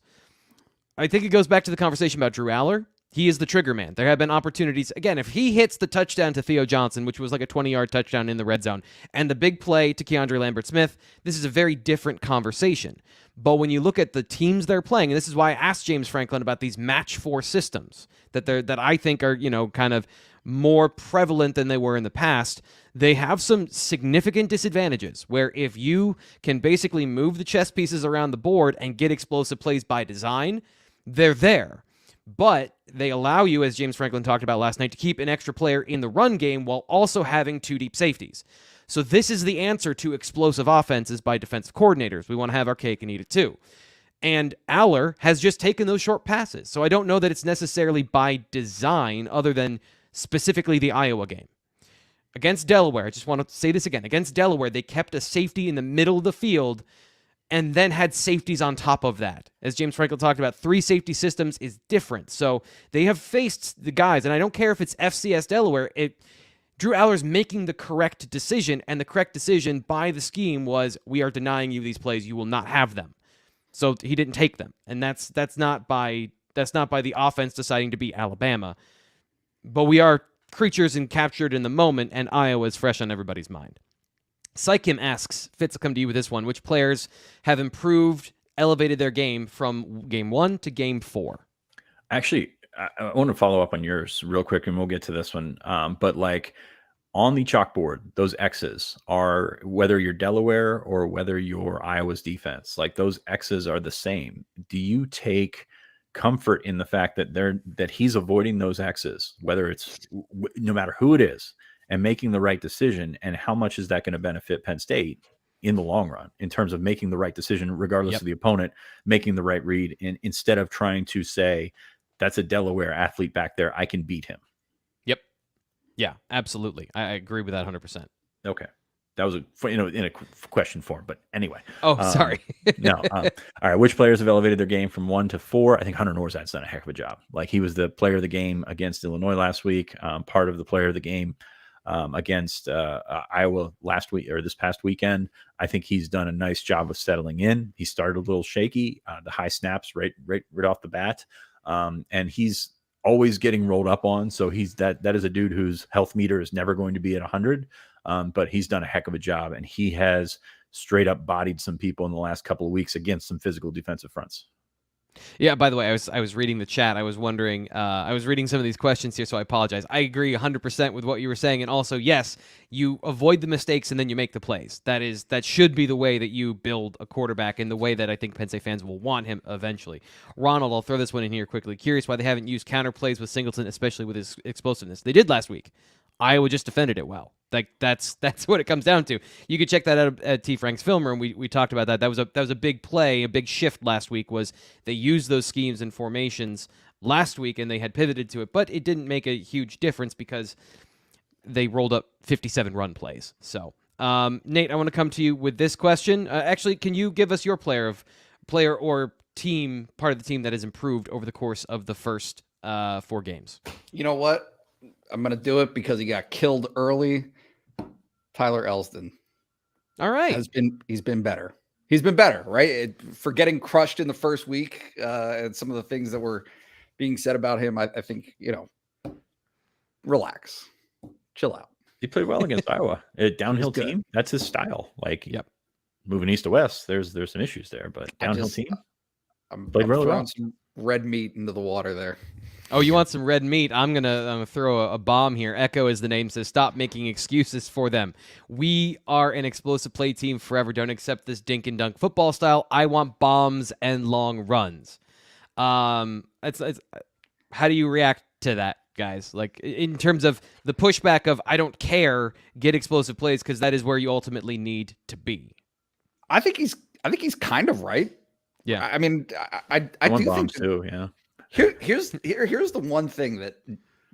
I think it goes back to the conversation about Drew Aller. He is the trigger man. There have been opportunities. Again, if he hits the touchdown to Theo Johnson, which was like a 20-yard touchdown in the red zone, and the big play to Keandre Lambert-Smith, this is a very different conversation. But when you look at the teams they're playing, and this is why I asked James Franklin about these match 4 systems that I think are, kind of more prevalent than they were in the past, they have some significant disadvantages where if you can basically move the chess pieces around the board and get explosive plays by design, they're there. But they allow you, as James Franklin talked about last night, to keep an extra player in the run game while also having 2 deep safeties. So this is the answer to explosive offenses by defensive coordinators. We want to have our cake and eat it too. And Aller has just taken those short passes. So I don't know that it's necessarily by design other than specifically the Iowa game. Against Delaware, I just want to say this again. Against Delaware, they kept a safety in the middle of the field and then had safeties on top of that. As James Franklin talked about, 3 safety systems is different. So they have faced the guys, and I don't care if it's FCS Delaware, Drew Aller's making the correct decision, and the correct decision by the scheme was, we are denying you these plays, you will not have them. So he didn't take them. And that's not by the offense deciding to beat Alabama. But we are creatures and captured in the moment, and Iowa is fresh on everybody's mind. Psychim asks, Fitz will come to you with this one, which players have improved, elevated their game from game 1 to game 4? Actually, I want to follow up on yours real quick, and we'll get to this one. But like on the chalkboard, those X's are, whether you're Delaware or whether you're Iowa's defense, like those X's are the same. Do you take comfort in the fact that he's avoiding those X's, whether it's no matter who it is, and making the right decision? And how much is that going to benefit Penn State in the long run in terms of making the right decision, regardless of the opponent, making the right read, and instead of trying to say, that's a Delaware athlete back there, I can beat him. Yep. Yeah, absolutely. I agree with that 100%. Okay. That was in a question form, but anyway. Oh, sorry. No. All right. Which players have elevated their game from 1 to 4? I think Hunter Norzad's done a heck of a job. Like, he was the player of the game against Illinois last week, part of the player of the game against Iowa last week or this past weekend. I think he's done a nice job of settling in. He started a little shaky, the high snaps right off the bat, and he's always getting rolled up on. So that is a dude whose health meter is never going to be at 100. But he's done a heck of a job, and he has straight up bodied some people in the last couple of weeks against some physical defensive fronts. Yeah, by the way, I was reading the chat. I was wondering, I was reading some of these questions here, so I apologize. I agree 100% with what you were saying. And also, yes, you avoid the mistakes and then you make the plays. That should be the way that you build a quarterback, in the way that I think Penn State fans will want him eventually. Ronald, I'll throw this one in here quickly. Curious why they haven't used counter plays with Singleton, especially with his explosiveness. They did last week. Iowa just defended it well. Like, that's what it comes down to. You could check that out at T. Frank's film room. We talked about that. That was a big play, a big shift last week. Was they used those schemes and formations last week, and they had pivoted to it, but it didn't make a huge difference because they rolled up 57 run plays. So, Nate, I want to come to you with this question. Actually, can you give us your player or team, part of the team that has improved over the course of the first 4 games? You know what? I'm going to do it because he got killed early. Tyler Elsdon. All right. He's been better. He's been better, right? For getting crushed in the first week and some of the things that were being said about him, I think, relax, chill out. He played well against Iowa. A downhill team, that's his style. Like, yep. Moving east to west, there's some issues there, but downhill team. I'm really throwing well. some red meat into the water there. Oh, you want some red meat? I'm gonna throw a bomb here. Echo, as the name says, stop making excuses for them. We are an explosive play team forever. Don't accept this dink and dunk football style. I want bombs and long runs. It's how do you react to that, guys? Like, in terms of the pushback of, I don't care, get explosive plays, because that is where you ultimately need to be. I think he's kind of right. Yeah. I mean, I do think bombs too. Yeah. Here's the one thing that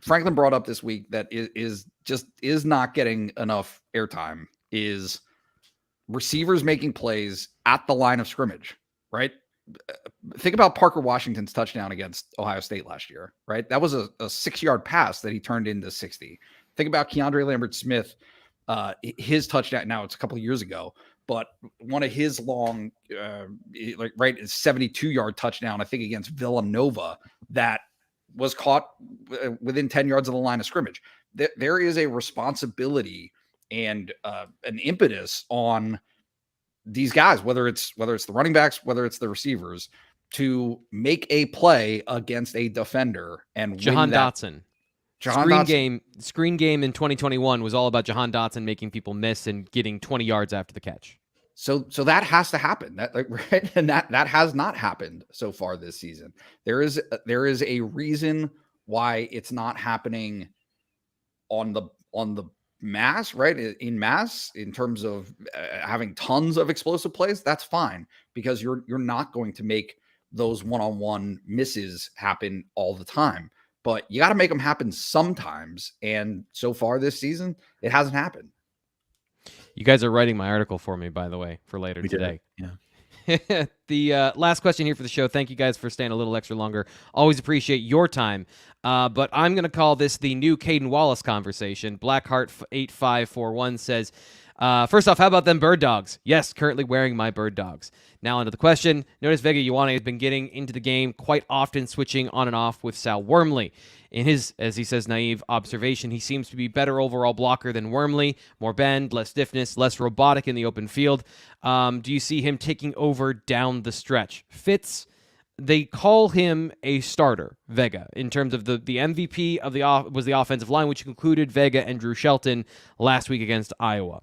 Franklin brought up this week that is not getting enough airtime is receivers making plays at the line of scrimmage, right? Think about Parker Washington's touchdown against Ohio State last year, right? That was a 6-yard pass that he turned into 60. Think about Keandre Lambert-Smith, his touchdown. Now it's a couple of years ago, but one of his long, 72-yard touchdown, I think, against Villanova, that was caught within 10 yards of the line of scrimmage. There is a responsibility and an impetus on these guys, whether it's the running backs, whether it's the receivers, to make a play against a defender and Jahan win that. Dotson. Screen game in 2021 was all about Jahan Dotson making people miss and getting 20 yards after the catch. So that has to happen. Right? And that has not happened so far this season. There is a reason why it's not happening on the mass, right? In mass, in terms of having tons of explosive plays. That's fine, because you're not going to make those one-on-one misses happen all the time. But you got to make them happen sometimes. And so far this season, it hasn't happened. You guys are writing my article for me, by the way, for later today. Yeah. The last question here for the show. Thank you guys for staying a little extra longer. Always appreciate your time. But I'm going to call this the new Kaden Wallace conversation. Blackheart8541 says, first off, how about them bird dogs? Yes, currently wearing my bird dogs. Now onto the question. Notice Vega Ioane has been getting into the game quite often, switching on and off with Sal Wormley. In his, as he says, naive observation, he seems to be better overall blocker than Wormley. More bend, less stiffness, less robotic in the open field. Do you see him taking over down the stretch? Fitz, they call him a starter, Vega, in terms of the MVP of was the offensive line, which included Vega and Drew Shelton last week against Iowa.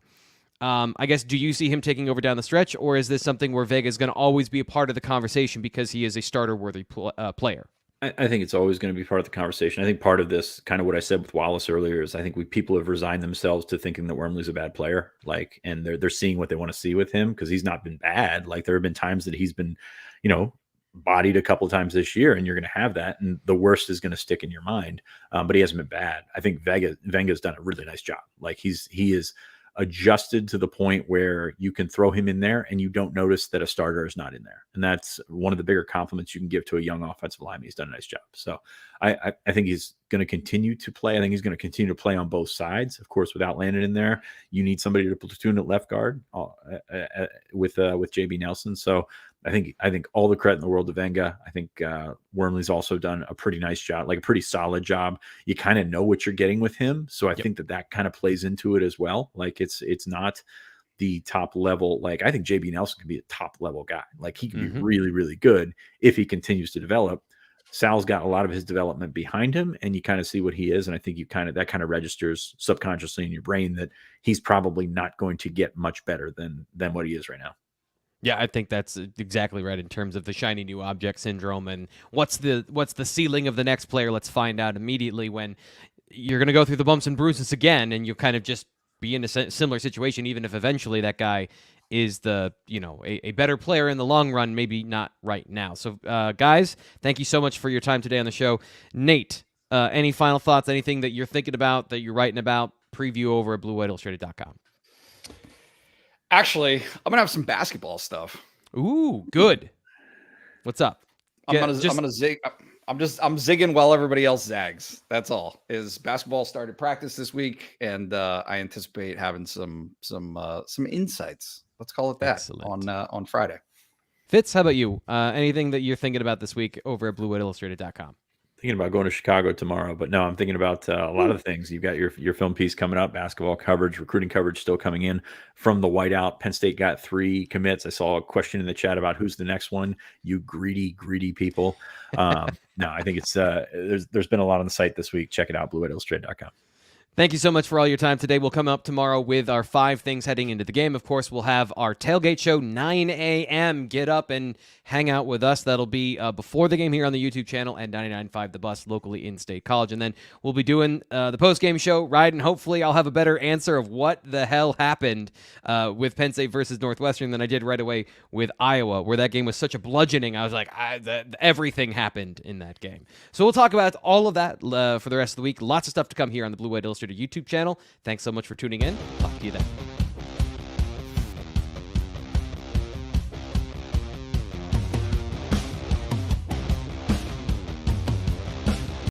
I guess, do you see him taking over down the stretch, or is this something where Vega is going to always be a part of the conversation because he is a starter-worthy player? I think it's always going to be part of the conversation. I think part of this, kind of what I said with Wallace earlier, is I think people have resigned themselves to thinking that Wormley's a bad player, and they're seeing what they want to see with him, because he's not been bad. Like, there have been times that he's been, bodied a couple of times this year, and you're going to have that, and the worst is going to stick in your mind. But he hasn't been bad. I think Venga's done a really nice job. Like, he is adjusted to the point where you can throw him in there and you don't notice that a starter is not in there. And that's one of the bigger compliments you can give to a young offensive lineman. He's done a nice job. So I think he's going to continue to play. I think he's going to continue to play on both sides. Of course, without Landon in there, you need somebody to platoon at left guard with JB Nelson. So I think all the credit in the world to Venga. I think Wormley's also done a pretty nice job, like a pretty solid job. You kind of know what you're getting with him. So I think that kind of plays into it as well. Like it's not the top level. Like I think JB Nelson can be a top level guy. Like he can be really, really good if he continues to develop. Sal's got a lot of his development behind him, and you kind of see what he is. And I think that kind of registers subconsciously in your brain that he's probably not going to get much better than what he is right now. Yeah, I think that's exactly right in terms of the shiny new object syndrome and what's the ceiling of the next player. Let's find out immediately when you're going to go through the bumps and bruises again, and you'll kind of just be in a similar situation, even if eventually that guy is a better player in the long run, maybe not right now. So, guys, thank you so much for your time today on the show. Nate, any final thoughts, anything that you're thinking about, that you're writing about, preview over at bluewhiteillustrated.com. Actually, I'm gonna have some basketball stuff. Ooh, good. What's up? I'm gonna zig. I'm zigging while everybody else zags. That's all. Is basketball started practice this week, and I anticipate having some insights. Let's call it that. Excellent. On Friday. Fitz, how about you? Anything that you're thinking about this week over at bluewhiteillustrated.com? Thinking about going to Chicago tomorrow, but no, I'm thinking about a lot of things. You've got your film piece coming up, basketball coverage, recruiting coverage still coming in from the whiteout. Penn State got 3 commits. I saw a question in the chat about who's the next one. You greedy people. No, I think it's there's been a lot on the site this week. Check it out, bluewhiteillustrated.com. Thank you so much for all your time today. We'll come up tomorrow with our 5 things heading into the game. Of course, we'll have our tailgate show, 9 a.m. Get up and hang out with us. That'll be before the game here on the YouTube channel and 99.5 The Bus locally in State College. And then we'll be doing the post-game show, right? And hopefully I'll have a better answer of what the hell happened with Penn State versus Northwestern than I did right away with Iowa, where that game was such a bludgeoning. I was like, everything happened in that game. So we'll talk about all of that for the rest of the week. Lots of stuff to come here on the Blue White Illustrated YouTube channel. Thanks so much for tuning in. Talk to you then.